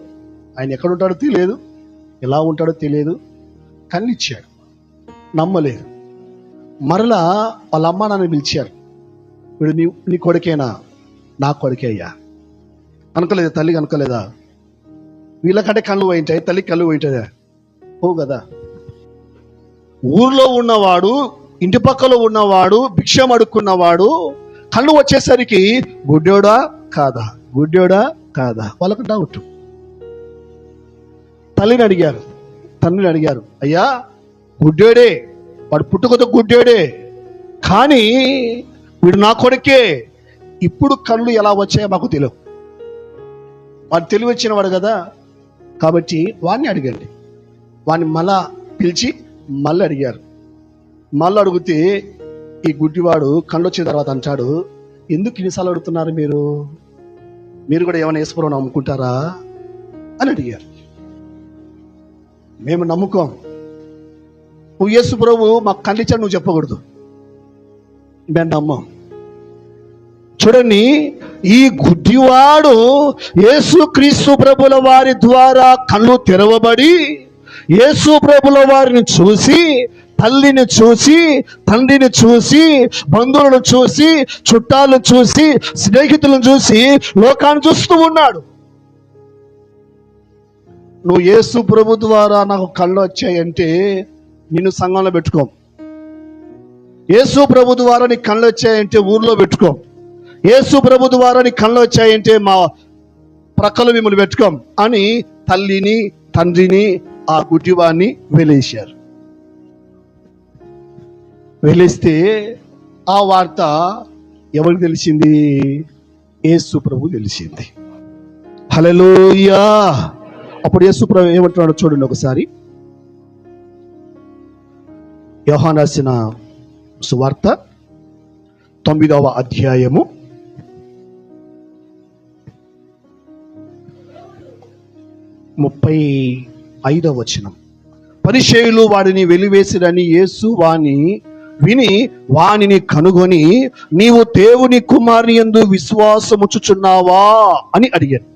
ఆయన ఎక్కడ ఉంటాడో తెలియదు, ఎలా ఉంటాడో తెలియదు, కళ్ళు ఇచ్చాడు. నమ్మలేదు. మరలా వాళ్ళ అమ్మ నన్ను పిలిచారు, వీడు నీ కొడుకేనా? నా కొడుకే అయ్యా. అనుకోలేదా? తల్లికి అనుకోలేదా? వీళ్ళకంటే కళ్ళు పోయింటాయి, తల్లికి కళ్ళు పోయింటుందా? ఓ కదా. ఊర్లో ఉన్నవాడు, ఇంటి పక్కలో ఉన్నవాడు, భిక్షం అడుక్కున్నవాడు కళ్ళు వచ్చేసరికి గుడ్డోడా కాదా, గుడ్డోడా కాదా, వాళ్ళకు డౌట్. తల్లిని అడిగారు, తండ్రిని అడిగారు, అయ్యా గుడ్డోడే, వాడు పుట్టుకతో గుడ్డోడే, కానీ వీడు నా కొడుకే. ఇప్పుడు కళ్ళు ఎలా వచ్చాయో మాకు తెలియదు. వాడు తెలివి వచ్చిన వాడు కదా, కాబట్టి వాడిని అడగండి. వాడిని మళ్ళా పిలిచి మళ్ళీ అడిగారు. మళ్ళీ అడిగితే ఈ గుడ్డివాడు కళ్ళు వచ్చిన తర్వాత అంటాడు, ఎందుకు ఇన్నిసార్లు అడుగుతున్నారు మీరు కూడా ఏమైనా యేసుప్రభుని నమ్ముకుంటారా అని అడిగారు. మేము నమ్ముకోం. నువ్వు యేసుప్రభు మాకు కళ్ళు ఇచ్చాడు నువ్వు చెప్పకూడదు, మేము నమ్మం. చూడండి, ఈ గుడ్డివాడు యేసుక్రీస్తు ప్రభుల వారి ద్వారా కళ్ళు తెరవబడి యేసు ప్రభుల వారిని చూసి, తల్లిని చూసి, తండ్రిని చూసి, బంధువులను చూసి, చుట్టాలను చూసి, స్నేహితులను చూసి లోకాన్ని చూస్తూ ఉన్నాడు. నువ్వు యేసు ప్రభు ద్వారా నాకు కళ్ళు వచ్చాయంటే నిన్ను సంఘంలో పెట్టుకో. యేసు ప్రభు ద్వారా నీకు కళ్ళు వచ్చాయంటే ఊర్లో పెట్టుకో. యేసు ప్రభు ద్వారా నీకు కళ్ళు వచ్చాయంటే మా ప్రక్కలు మిమ్మల్ని పెట్టుకోం అని తల్లిని, తండ్రిని, ఆ గుడ్డివాన్ని వెలేశారు. వెలిస్తే ఆ వార్త ఎవరికి తెలిసింది? యేసు ప్రభు తెలిసింది. హల్లెలూయా. అప్పుడు యేసు ప్రభు ఏమంటున్నాడో చూడండి ఒకసారి. యోహాను రాసిన సువార్త 9వ అధ్యాయము 35వ వచనం. పరిసయ్యులు వాడిని వెలివేసిరని యేసు విని వానిని కనుగొని, నీవు దేవుని కుమారుని యందు విశ్వాసముచుచున్నావా అని అడిగాను.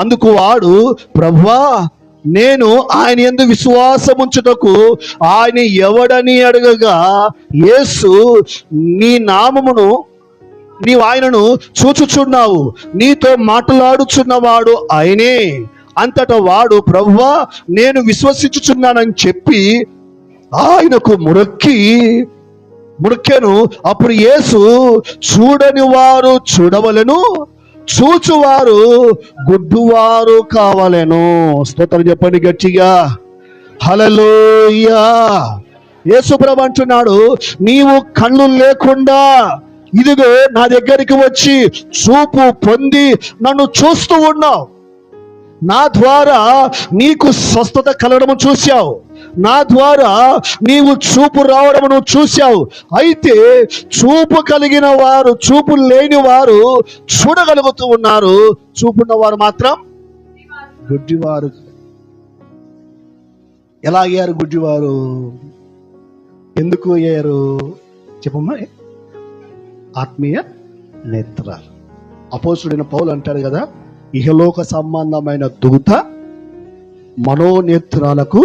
అందుకు వాడు, ప్రభువా నేను ఆయన యందు విశ్వాసముంచుటకు ఆయన ఎవడని అడగగా, యేసు నీ నామమును నీవు ఆయనను చూచుచున్నావు, నీతో మాట్లాడుచున్నవాడు ఆయనే. అంతటా వాడు, ప్రభువా నేను విశ్వసించుచున్నానని చెప్పి ఆయనకు మురక్కెను. అప్పుడు యేసు, చూడని వారు చూడవలెను, చూచువారు గుడ్డువారు కావలెను. స్తోత్రం చెప్పండి గట్టిగా, హల్లెలూయా. యేసు ప్రభు అంటున్నాడు, నీవు కళ్ళు లేకుండా ఇదిగో నా దగ్గరికి వచ్చి చూపు పొంది నన్ను చూస్తూ ఉన్నావు. నా ద్వారా నీకు స్వస్థత కలగడము చూశావు, నా ద్వారా నీవు చూపు రావడము చూశావు. అయితే చూపు కలిగిన వారు, చూపు లేని వారు చూడగలుగుతూ ఉన్నారు, చూపున్న వారు మాత్రం గుడ్డివారు. ఎలా అయ్యారు గుడ్డివారు? ఎందుకు అయ్యారు చెప్పమ్మా? ఆత్మీయ నేత్రాలు. అపోస్తుడైన పౌలు అంటాడు కదా, ఇహలోక సంబంధమైన దూత మనోనేత్రాలకు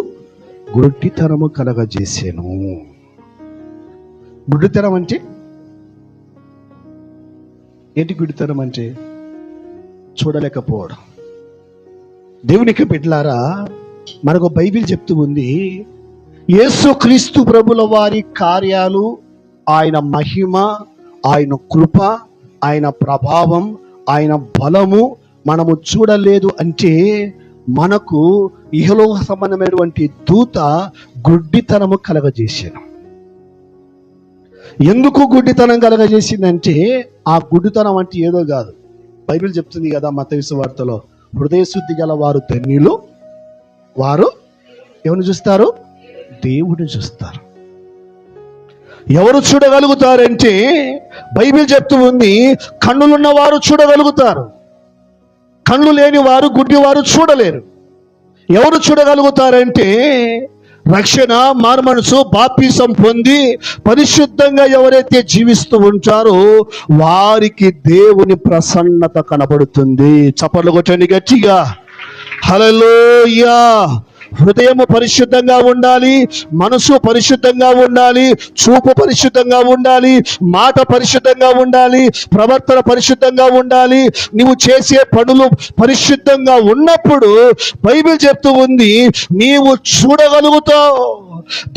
గుడ్డితనము కలగజేసాను. గుడ్డితనం అంటే ఏంటి? గుడ్డితనం అంటే చూడలేకపోవడం. దేవునికి బిడ్డలారా, మనకు బైబిల్ చెప్తూ ఉంది, యేసుక్రీస్తు ప్రభుల వారి కార్యాలు, ఆయన మహిమ, ఆయన కృప, ఆయన ప్రభావం, ఆయన బలము మనము చూడలేదు అంటే మనకు ఇహలోక సంబంధమైనటువంటి దూత గుడ్డితనము కలగజేసాను. ఎందుకు గుడ్డితనం కలగజేసిందంటే, ఆ గుడ్డితనం అంటే ఏదో కాదు. బైబిల్ చెప్తుంది కదా మత్తయి సువార్తలో, హృదయ శుద్ధి గల వారు ధన్యులు, వారు ఎవరిని చూస్తారు? దేవుడిని చూస్తారు. ఎవరు చూడగలుగుతారంటే బైబిల్ చెప్తూ ఉంది, కన్నులున్న వారు చూడగలుగుతారు, కళ్ళు లేని వారు, గుడ్డి వారు చూడలేరు. ఎవరు చూడగలుగుతారంటే రక్షణ, మారుమనసు, బాప్తిసం పొంది పరిశుద్ధంగా ఎవరైతే జీవిస్తూ ఉంటారో వారికి దేవుని ప్రసన్నత కనబడుతుంది. చప్పట్లు కొట్టండి గట్టిగా, హల్లెలూయా. హృదయము పరిశుద్ధంగా ఉండాలి, మనసు పరిశుద్ధంగా ఉండాలి, చూపు పరిశుద్ధంగా ఉండాలి, మాట పరిశుద్ధంగా ఉండాలి, ప్రవర్తన పరిశుద్ధంగా ఉండాలి. నీవు చేసే పనులు పరిశుద్ధంగా ఉన్నప్పుడు బైబిల్ చెప్తూ ఉంది, నీవు చూడగలుగుతావు,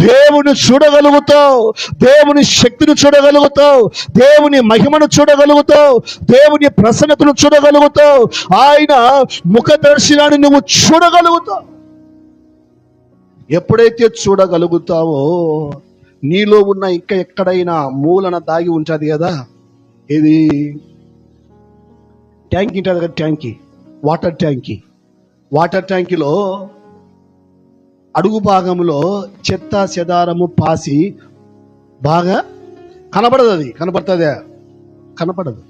దేవుని చూడగలుగుతావు, దేవుని శక్తిని చూడగలుగుతావు, దేవుని మహిమను చూడగలుగుతావు, దేవుని ప్రసన్నతను చూడగలుగుతావు, ఆయన ముఖ దర్శనాన్ని నువ్వు చూడగలుగుతావు. ఎప్పుడైతే చూడగలుగుతావో నీలో ఉన్న ఇంకా ఎక్కడైనా మూలన దాగి ఉంటుంది కదా, ఇది ట్యాంక్ ఉంటుంది కదా, ట్యాంకీ, వాటర్ ట్యాంకీలో అడుగు భాగంలో చెత్త చెదారము పాసి బాగా కనపడదు. అది కనపడదు.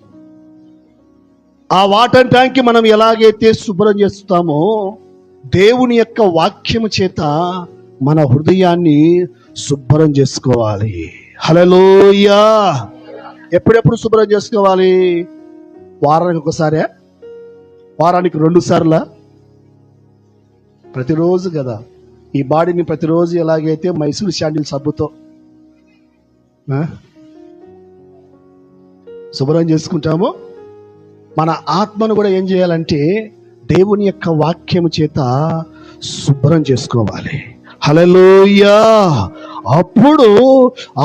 ఆ వాటర్ ట్యాంక్ మనం ఎలాగైతే శుభ్రం చేస్తామో దేవుని యొక్క వాక్యము చేత మన హృదయాన్ని శుభ్రం చేసుకోవాలి. హల్లెలూయా. ఎప్పుడెప్పుడు శుభ్రం చేసుకోవాలి? వారానికి ఒకసారి, వారానికి 2 సార్లా? ప్రతిరోజు కదా. ఈ బాడీని ప్రతిరోజు ఎలాగైతే మైసూర్ శాండిల్ సబ్బుతో శుభ్రం చేసుకుంటామో మన ఆత్మను కూడా ఏం చేయాలంటే దేవుని యొక్క వాక్యము చేత శుభ్రం చేసుకోవాలి. హల్లెలూయా. అప్పుడు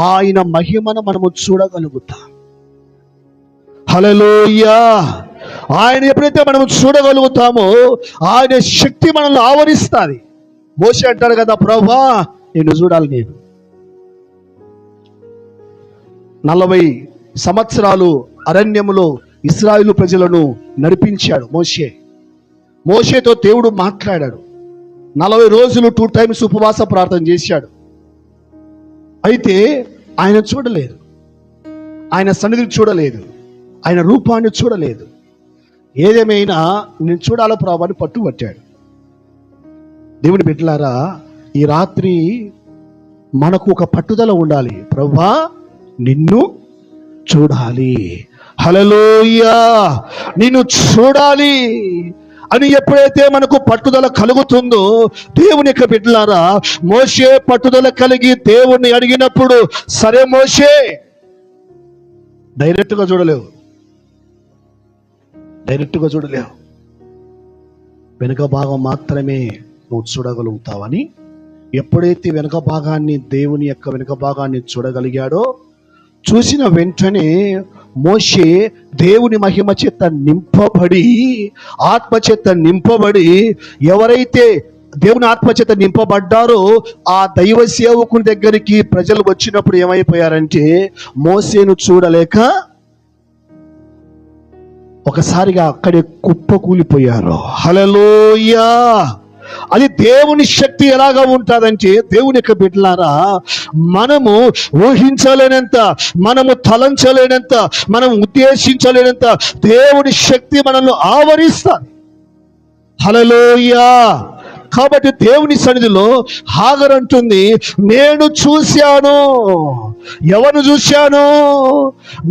ఆయన మహిమను మనము చూడగలుగుతాం. హల్లెలూయా. ఆయన ఎప్పుడైతే మనము చూడగలుగుతామో ఆయన శక్తి మనల్ని ఆవరిస్తుంది. మోషే అంటాడు కదా, ప్రభువా నిన్ను చూడాలి. నేను 40 సంవత్సరాలు అరణ్యములో ఇశ్రాయేలు ప్రజలను నడిపించాడు మోషేతో దేవుడు మాట్లాడాడు. 40 రోజులు 2 టైమ్స్ ఉపవాస ప్రార్థన చేశాడు. అయితే ఆయన చూడలేదు, ఆయన సన్నిధిని చూడలేదు, ఆయన రూపాన్ని చూడలేదు. ఏదేమైనా నేను చూడాలో ప్రభు అని పట్టుబట్టాడు. దేవుని బిడ్డలారా, ఈ రాత్రి మనకు ఒక పట్టుదల ఉండాలి. ప్రభువా నిన్ను చూడాలి. హల్లెలూయా. నిన్ను చూడాలి. అని ఎప్పుడైతే మనకు పట్టుదల కలుగుతుందో, దేవుని యొక్క బిడ్డలారా, మోషే పట్టుదల కలిగి దేవుణ్ణి అడిగినప్పుడు, సరే మోషే, డైరెక్ట్గా చూడలేవు, వెనుక భాగం మాత్రమే నువ్వు చూడగలుగుతావని ఎప్పుడైతే వెనుక భాగాన్ని, దేవుని యొక్క వెనుక భాగాన్ని చూడగలిగాడో, చూసిన వెంటనే మోషే దేవుని మహిమ చేత నింపబడి, ఆత్మ చేత నింపబడి, ఎవరైతే దేవుని ఆత్మ చేత నింపబడ్డారో ఆ దైవ సేవకుని దగ్గరికి ప్రజలు వచ్చినప్పుడు ఏమైపోయారంటే, మోసేను చూడలేక ఒకసారిగా అక్కడే కుప్పకూలిపోయారు. హల్లెలూయా! అది దేవుని శక్తి ఎలాగా ఉంటుందంటే, దేవుని యొక్క బిడ్డలారా, మనము ఊహించలేనంత, మనము తలంచలేనంత, మనం ఉద్దేశించలేనంత దేవుని శక్తి మనల్ని ఆవరిస్తుంది. హల్లెలూయా! కాబట్టి దేవుని సన్నిధిలో హాగర్ అంటుంది, నేను చూశాను. ఎవరు చూశాను?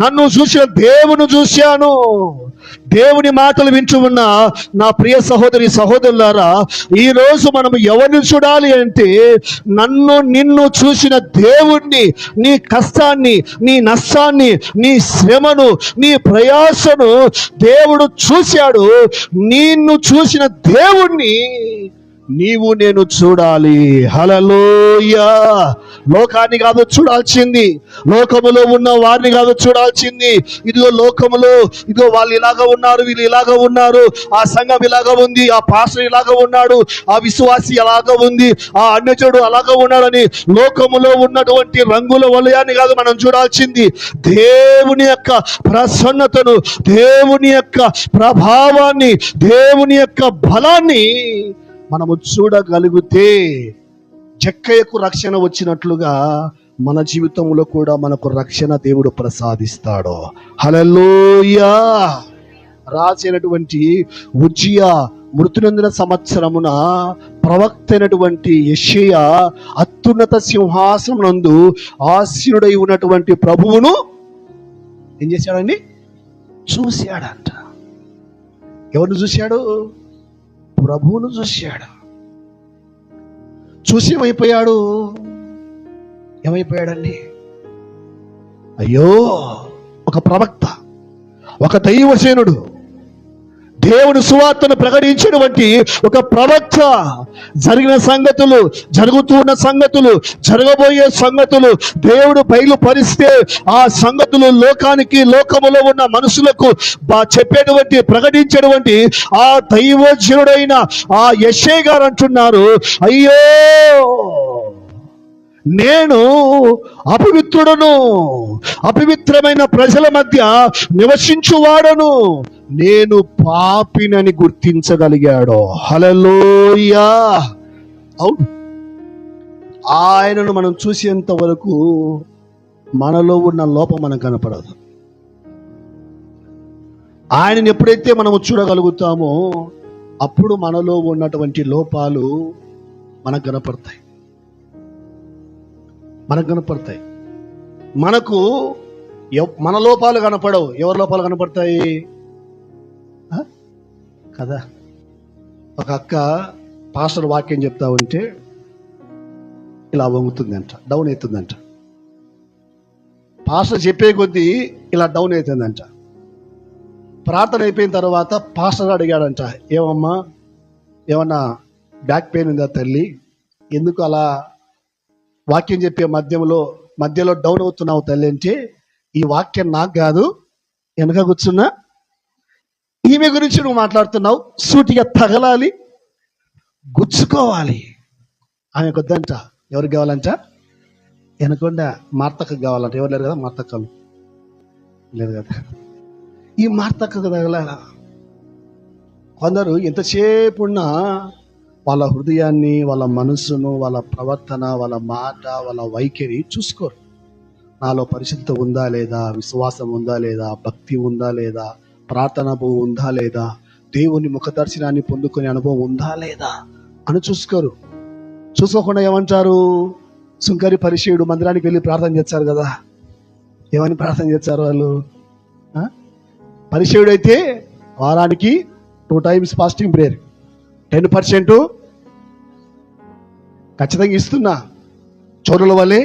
నన్ను చూసిన దేవుని చూశాను. దేవుని మాటలు వింటూ ఉన్న నా ప్రియ సహోదరి సహోదరులారా, ఈ రోజు మనం ఎవరిని చూడాలి అంటే, నిన్ను చూసిన దేవుణ్ణి, నీ కష్టాన్ని, నీ నష్టాన్ని, నీ శ్రమను, నీ ప్రయాసను దేవుడు చూశాడు. నిన్ను చూసిన దేవుణ్ణి నీవు నేను చూడాలి. హల్లెలూయా! లోకాన్ని కాదు చూడాల్సింది, లోకములో ఉన్న వారిని కాదు చూడాల్సింది. ఇదిగో లోకములో, ఇదిగో వాళ్ళు ఇలాగా ఉన్నారు, వీళ్ళు ఇలాగా ఉన్నారు, ఆ సంఘం ఇలాగా ఉంది, ఆ పాస్టర్ ఇలాగా ఉన్నాడు, ఆ విశ్వాసి అలాగా ఉంది, ఆ అన్యజనుడు అలాగా ఉన్నాడని లోకములో ఉన్నటువంటి రంగుల వలయాన్ని కాదు మనం చూడాల్సింది. దేవుని యొక్క ప్రసన్నతను, దేవుని యొక్క ప్రభావాన్ని, దేవుని యొక్క బలాన్ని మనము చూడగలిగితే, జక్కయ్యకు రక్షణ వచ్చినట్లుగా మన జీవితంలో కూడా మనకు రక్షణ దేవుడు ప్రసాదిస్తాడు. హల్లెలూయా! రాసినటువంటి ఉజ్జియా మృతునందిన సంవత్సరమున ప్రవక్త అయినటువంటి యెషయా అత్యున్నత సింహాసనమునందు ఆసీనుడై ఉన్నటువంటి ప్రభువును ఏం చేశాడండి? చూశాడంట. ఎవరిని చూశాడు? ప్రభువును చూశాడు. చూసి ఏమైపోయాడండి? అయ్యో, ఒక ప్రవక్త, ఒక దైవసేనుడు, దేవుని సువార్తను ప్రకటించినటువంటి ఒక ప్రవక్త జరిగిన సంగతులు, జరుగుతున్న సంగతులు, జరగబోయే సంగతులు దేవుడు బయలుపరిస్తే ఆ సంగతులు లోకానికి, లోకములో ఉన్న మనుషులకు చెప్పేటువంటి, ప్రకటించేటువంటి ఆ దైవజనుడైన ఆ యెషయా గారు అంటున్నారు, అయ్యో, నేను అపవిత్రుడను, అపవిత్రమైన ప్రజల మధ్య నివసించువాడను, నేను పాపినని గుర్తించగలిగాడు. హల్లెలూయా! అవును, ఆయనను మనం చూసేంత వరకు మనలో ఉన్న లోపం మనకు కనపడదు. ఆయనను ఎప్పుడైతే మనము చూడగలుగుతామో అప్పుడు మనలో ఉన్నటువంటి లోపాలు మనకు కనపడతాయి. మనకు మన లోపాలు కనపడవు. ఎవరి లోపాలు కనపడతాయి కదా? ఒక అక్క పాస్టర్ వాక్యం చెప్తా ఉంటే ఇలా వంగుతుందంట, డౌన్ అవుతుందంట. పాస్టర్ చెప్పే కొద్దీ ఇలా డౌన్ అవుతుందంట. ప్రార్థన అయిపోయిన తర్వాత పాస్టర్ అడిగాడంట, ఏమమ్మా, ఏమన్నా బ్యాక్ పెయిన్ ఉందా తల్లి? ఎందుకు అలా వాక్యం చెప్పే మధ్యలో డౌన్ అవుతున్నావు తల్లి అంటే, ఈ వాక్యం నాకు కాదు, వెనక కూర్చున్నా ఈమె గురించి నువ్వు మాట్లాడుతున్నావు, సూటిగా తగలాలి, గుచ్చుకోవాలి. ఆమె కొద్దంట. ఎవరికి కావాలంట? వెనకుండా మార్తకు కావాలంట. ఎవరు లేరు కదా, మార్తక్కలు లేదు కదా, ఈ మార్తకు తగలాల. కొందరు ఎంతసేపు ఉన్నా వాళ్ళ హృదయాన్ని, వాళ్ళ మనసును, వాళ్ళ ప్రవర్తన, వాళ్ళ మాట, వాళ్ళ వైఖరి చూసుకోరు. నాలో పరిశుద్ధత ఉందా లేదా, విశ్వాసం ఉందా లేదా, భక్తి ఉందా లేదా, ప్రార్థన అనుభవం ఉందా లేదా, దేవుని ముఖదర్శనాన్ని పొందుకునే అనుభవం ఉందా లేదా అని చూసుకోరు. చూసుకోకుండా ఏమంటారు? సుంకరి పరిచయుడు మందిరానికి వెళ్ళి ప్రార్థన చేస్తారు కదా, ఏమని ప్రార్థన చేస్తారు వాళ్ళు? పరిచయుడు అయితే వారానికి 2 times ఫాస్టింగ్ ప్రేయర్, 10% ఖచ్చితంగా ఇస్తున్నా. చోరుల వల్లే,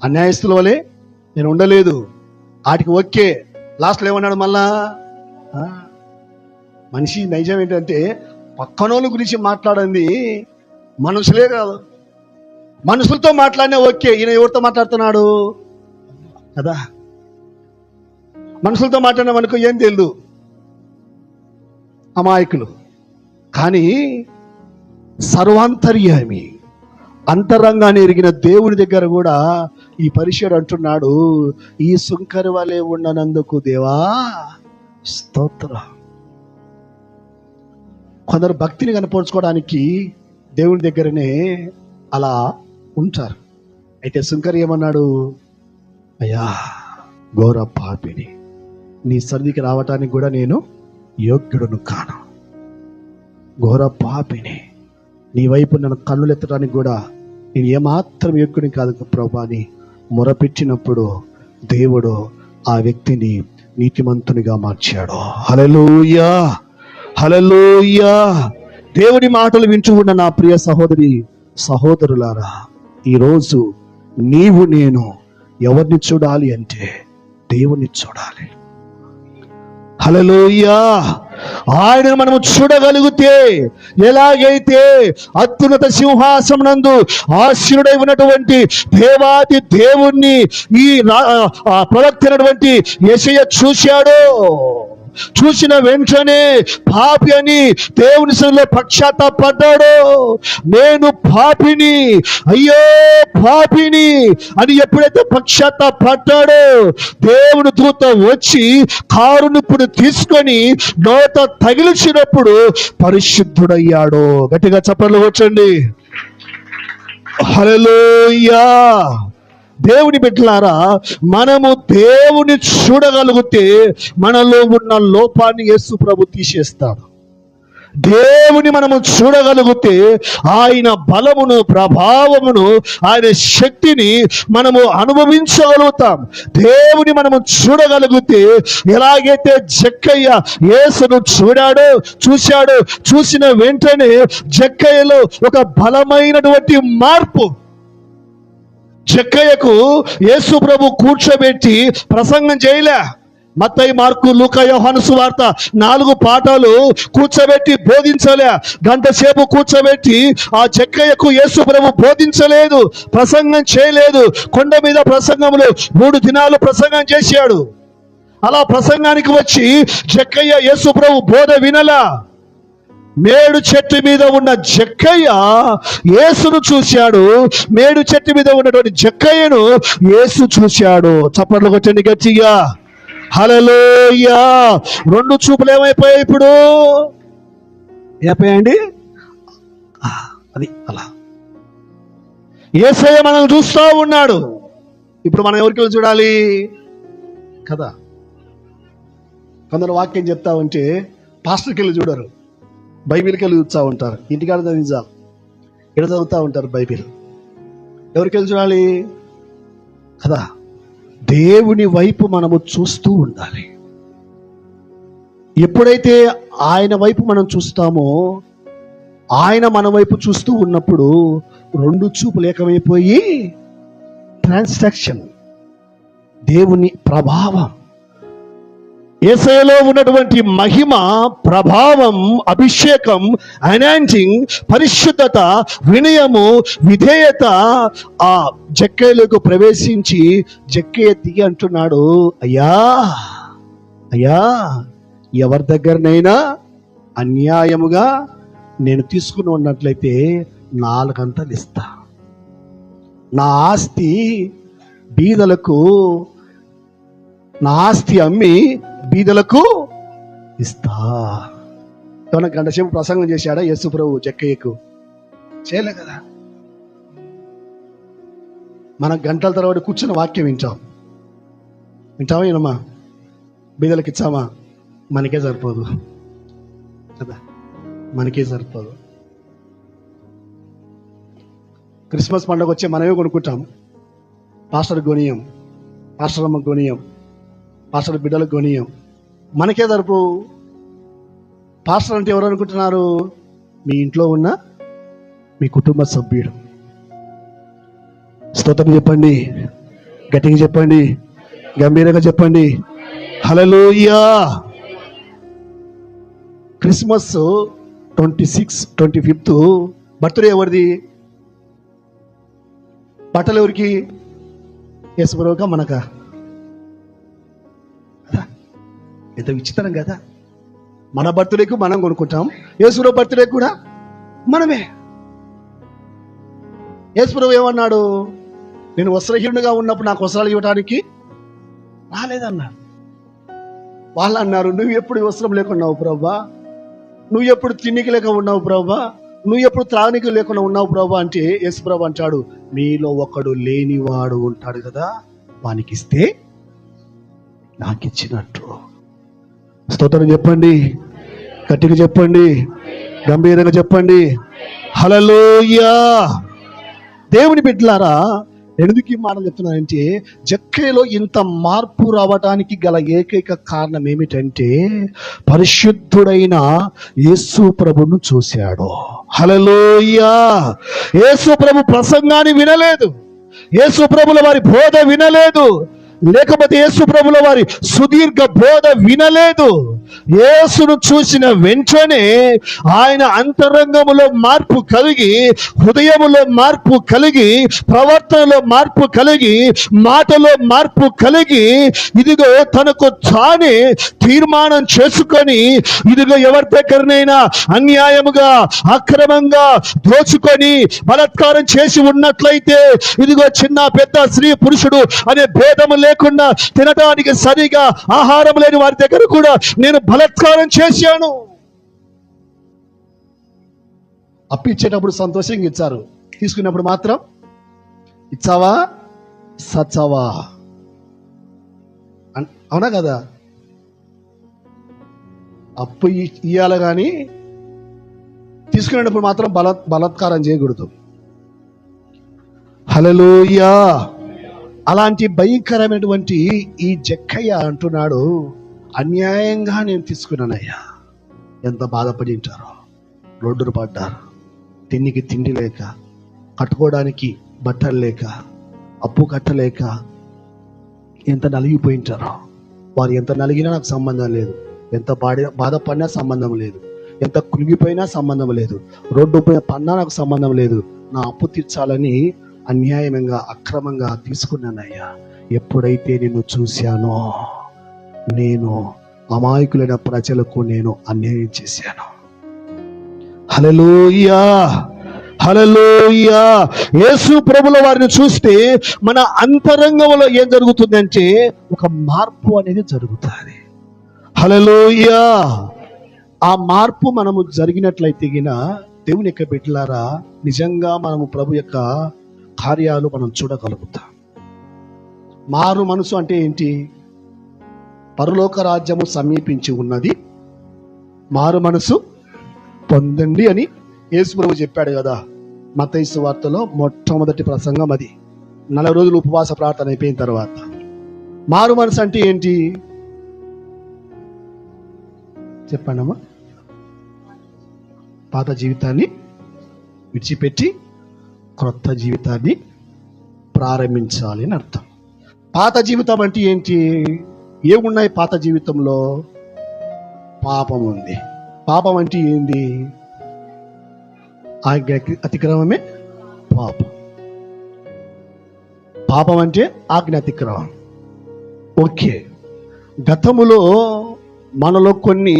అన్యాయస్తుల వల్లే నేను ఉండలేదు. వాటికి ఓకే. లాస్ట్లో ఏమన్నాడు మళ్ళా, మనిషి నైజం ఏంటంటే పక్కనోళ్ళ గురించి మాట్లాడింది మనుషులే కాదు. మనుషులతో మాట్లాడినా ఓకే, ఈయన ఎవరితో మాట్లాడుతున్నాడు కదా. మనుషులతో మాట్లాడినా మనకు ఏం తెలియదు, అమాయకులు. కానీ సర్వాంతర్యామి, అంతరంగాన్ని ఎరిగిన దేవుని దగ్గర కూడా ఈ పరిశుద్ధుడు అంటున్నాడు, ఈ సుంకరి వలె ఉండనందుకు దేవా స్తోత్రం. కొందరు భక్తిని కనపరుచుకోవడానికి దేవుని దగ్గరనే అలా ఉంటారు. అయితే సుంకరి ఏమన్నాడు, అయ్యా ఘోర పాపిని, నీ సన్నిధికి రావటానికి కూడా నేను యోగ్యుడును కాను. ఘోర పాపిని, నీ వైపు నన్ను కన్నులెత్తడానికి కూడా నేను ఏమాత్రం యోగ్యుడిని కాదు ప్రభా అని మొరపెట్టినప్పుడు దేవుడు ఆ వ్యక్తిని నీతిమంతునిగా మార్చాడు. హల్లెలూయా, హల్లెలూయా. దేవుడి మాటలు వింటూ ఉన్న నా ప్రియ సహోదరి సహోదరులారా, ఈరోజు నీవు నేను ఎవరిని చూడాలి అంటే దేవుణ్ణి చూడాలి. హల్లెలూయా. ఆయనను మనము చూడగలిగితే, ఎలాగైతే అత్యున్నత సింహాసనం ఆశీనుడై ఉన్నటువంటి దేవాది దేవుణ్ణి ఈ ప్రవక్త అయినటువంటి యెషయా చూశాడో, చూసిన వెంటనే పాపి అని దేవుని సన్నిధిలో పశ్చాత్తాపడ్డాడు. నేను పాపిని, అయ్యో పాపిని అని ఎప్పుడైతే పశ్చాత్తాపడ్డాడో, దేవుని దూత వచ్చి కారునిప్పుడు తీసుకొని నోట తగిలించినప్పుడు పరిశుద్ధుడయ్యాడు. గట్టిగా చప్పట్లు కొట్టండి. హల్లెలూయా. దేవుని బిడ్డలారా, మనము దేవుని చూడగలిగితే మనలో ఉన్న లోపాన్ని యేసు ప్రభు తీసేస్తాడు. దేవుని మనము చూడగలిగితే ఆయన బలమును, ప్రభావమును, ఆయన శక్తిని మనము అనుభవించగలుగుతాం. దేవుని మనము చూడగలిగితే, ఎలాగైతే జక్కయ్య యేసును చూశాడో, చూసిన వెంటనే జక్కయ్యలో ఒక బలమైనటువంటి మార్పు. జక్కయ్యకు యేసు ప్రభు కూర్చోబెట్టి ప్రసంగం చేయలే. మత్తయి, మార్కు, లూకా, యోహాను సువార్త 4 పాఠాలు కూర్చోబెట్టి బోధించలే. గంట సేపు కూర్చోబెట్టి ఆ జక్కయ్యకు యేసు ప్రభు బోధించలేదు, ప్రసంగం చేయలేదు. కొండ మీద ప్రసంగములు 3 దినాలు ప్రసంగం చేశాడు. అలా ప్రసంగానికి వచ్చి జక్కయ్య యేసు ప్రభు బోధ వినలా. మేడు చెట్టు మీద ఉన్న జక్కయ్య యేసును చూశాడు. మేడు చెట్టు మీద ఉన్నటువంటి జక్కయ్యను యేసు చూశాడు. చప్పట్లు కొట్టండి గట్టిగా. హల్లెలూయా. 2 చూపులు ఏమైపోయాయి ఇప్పుడు? ఏమైపోయాయండి? అది అలా యేసయ్య మనల్ని చూస్తూ ఉన్నాడు. ఇప్పుడు మనం ఎవరికి చూడాలి కదా. కొందరు వాక్యం చెప్తా ఉంటే పాస్టర్కి వెళ్ళి చూడరు, బైబిల్కి వెళ్ళి చూస్తూ ఉంటారు. ఇంటికాడ చదివించాలి, ఇక్కడ చదువుతూ ఉంటారు బైబిల్. ఎవరికి వెళ్ళి చూడాలి కదా. దేవుని వైపు మనము చూస్తూ ఉండాలి. ఎప్పుడైతే ఆయన వైపు మనం చూస్తామో, ఆయన మన వైపు చూస్తూ ఉన్నప్పుడు 2 చూపులు ఏకమైపోయి ట్రాన్సాక్షన్, దేవుని ప్రభావం, యేసయ్యలో ఉన్నటువంటి మహిమ, ప్రభావం, అభిషేకం, అనాయింటింగ్, పరిశుద్ధత, వినయము, విధేయత ఆ జక్కయ్యలోకి ప్రవేశించి జక్కయ్య దిగి అంటున్నాడు, అయ్యా అయ్యా, ఎవరి దగ్గరనైనా అన్యాయముగా నేను తీసుకుని ఉన్నట్లయితే 4 అంతలు ఇస్తా. నా ఆస్తి బీదలకు, నా ఆస్తి అమ్మి బీదలకు ఇస్తా. ఏమన్నా గంట సేపు ప్రసంగం చేశాడా యేసు ప్రభు జక్కయ్యకు? చేయలే కదా. మన గంటల తర్వాత కూర్చున్న వాక్యం వింటామా వినమా? బీదలకు ఇచ్చామా? మనకే సరిపోదు కదా, మనకే సరిపోదు. క్రిస్మస్ పండుగ వచ్చే మనమే కొనుక్కుంటాం. పాస్టర్ గొనియం, పాస్టర్ అమ్మ గొనియం, పాస్టర్ బిడ్డలకు గొనియం, మనకే సరిపోవు. పాస్టర్ అంటే ఎవరు అనుకుంటున్నారు? మీ ఇంట్లో ఉన్న మీ కుటుంబ సభ్యుడు. స్తోత్రం చెప్పండి, గట్టిగా చెప్పండి, గంభీరంగా చెప్పండి, హల్లెలూయా. క్రిస్మస్ 26, 25 బర్త్డే ఎవరిది? బట్టలు ఎవరికి? యేసుప్రభుకా మనకా? ఎంత విచిత్రం కదా. మన బర్త్డేకు మనం కొనుక్కుంటాం, యేసుప్రభు బర్త్డే కూడా మనమే. యేసుప్రభు ఏమన్నాడు? నేను వస్త్రహీనుడిగా ఉన్నప్పుడు నాకు వస్త్రాలు ఇవ్వడానికి రాలేదన్నాడు. వాళ్ళు అన్నారు, నువ్వు ఎప్పుడు వస్త్రం లేకున్నావు ప్రభా, నువ్వు ఎప్పుడు తిన్నికి లేక ఉన్నావు ప్రభా, నువ్వు ఎప్పుడు త్రానికి లేకుండా ఉన్నావు ప్రభా అంటే యేసుప్రభు అంటాడు, మీలో ఒకడు లేనివాడు ఉంటాడు కదా, వానికి ఇస్తే నాకు ఇచ్చినట్టు. స్తోత్రం చెప్పండి, గట్టిగా చెప్పండి, గంభీరంగా చెప్పండి, హల్లెలూయా. దేవుని బిడ్డలారా, ఎందుకు ఈ మాటలు చెప్తున్నానంటే, జక్కయ్యలో ఇంత మార్పు రావడానికి గల ఏకైక కారణం ఏమిటంటే, పరిశుద్ధుడైన యేసు ప్రభును చూశాడు. హల్లెలూయా. యేసు ప్రభు ప్రసంగాన్ని వినలేదు, యేసు ప్రభుల వారి బోధ వినలేదు, లేకపోతే యేసు ప్రభుల వారి సుదీర్ఘ బోధ వినలేదు. యేసును చూసిన వెంటనే ఆయన అంతరంగములో మార్పు కలిగి, హృదయములో మార్పు కలిగి, ప్రవర్తనలో మార్పు కలిగి, మాటలో మార్పు కలిగి, ఇదిగో తనకు తానే తీర్మానం చేసుకొని, ఇదిగో ఎవరి దగ్గరనైనా అన్యాయముగా అక్రమంగా దోచుకొని బలాత్కారం చేసి ఉన్నట్లయితే, ఇదిగో చిన్న పెద్ద స్త్రీ పురుషుడు అనే భేదము లేకుండా తినడానికి సరిగా ఆహారం లేని వారి దగ్గర కూడా నేను బలాత్కారం చేశాను. అప్పిచ్చేటప్పుడు సంతోషంగా ఇచ్చారు, తీసుకున్నప్పుడు మాత్రం ఇచ్చావా సచ్చావా, అవునా కదా? అప్పు ఇయ్యాలి కానీ తీసుకునేటప్పుడు మాత్రం బలాత్కారం చేయకూడదు. హల్లెలూయా. అలాంటి భయంకరమైనటువంటి ఈ జక్కయ్య అంటున్నాడు, అన్యాయంగా నేను తీసుకున్నానయ్యా. ఎంత బాధపడి ఉంటారో, రోడ్డును పడ్డారు, తిండికి తిండి లేక, కట్టుకోవడానికి బట్టలు లేక, అప్పు కట్టలేక ఎంత నలిగిపోయింటారో. వారు ఎంత నలిగినా నాకు సంబంధం లేదు, ఎంత బాధపడినా సంబంధం లేదు, ఎంత కృంగిపోయినా సంబంధం లేదు, రోడ్డు పోయిన పన్నా నాకు సంబంధం లేదు, నా అప్పు తీర్చాలని అన్యాయంగా అక్రమంగా తీసుకున్నానయ్యా. ఎప్పుడైతే నిన్ను చూశానో, నేను అమాయకులైన ప్రజలకు నేను అన్యాయం చేశాను. హల్లెలూయా, హల్లెలూయా. యేసు ప్రభుల వారిని చూస్తే మన అంతరంగంలో ఏం జరుగుతుందంటే ఒక మార్పు అనేది జరుగుతుంది. హల్లెలూయా. ఆ మార్పు మనము జరిగినట్లయితే గిన దేవుని యొక్క బిడ్డలారా, నిజంగా మనము ప్రభు యొక్క కార్యాలు మనం చూడగలుగుతాం. మారు మనసు అంటే ఏంటి? పరలోక రాజ్యము సమీపించి ఉన్నది, మారు మనసు పొందండి అని యేసు ప్రభు చెప్పాడు కదా. మత్తయి సువార్తలో మొట్టమొదటి ప్రసంగం అది. 40 రోజులు ఉపవాస ప్రార్థన అయిపోయిన తర్వాత మారు మనసు అంటే ఏంటి చెప్పండమ్మా? పాత జీవితాన్ని విడిచిపెట్టి క్రొత్త జీవితాన్ని ప్రారంభించాలి అని అర్థం. పాత జీవితం అంటే ఏంటి? ఏమున్నాయి పాత జీవితంలో? పాపం ఉంది. పాపం అంటే ఏంది? ఆజ్ఞ అతిక్రమమే పాపం. పాపం అంటే ఆజ్ఞ అతిక్రమం. ఓకే, గతములో మనలో కొన్ని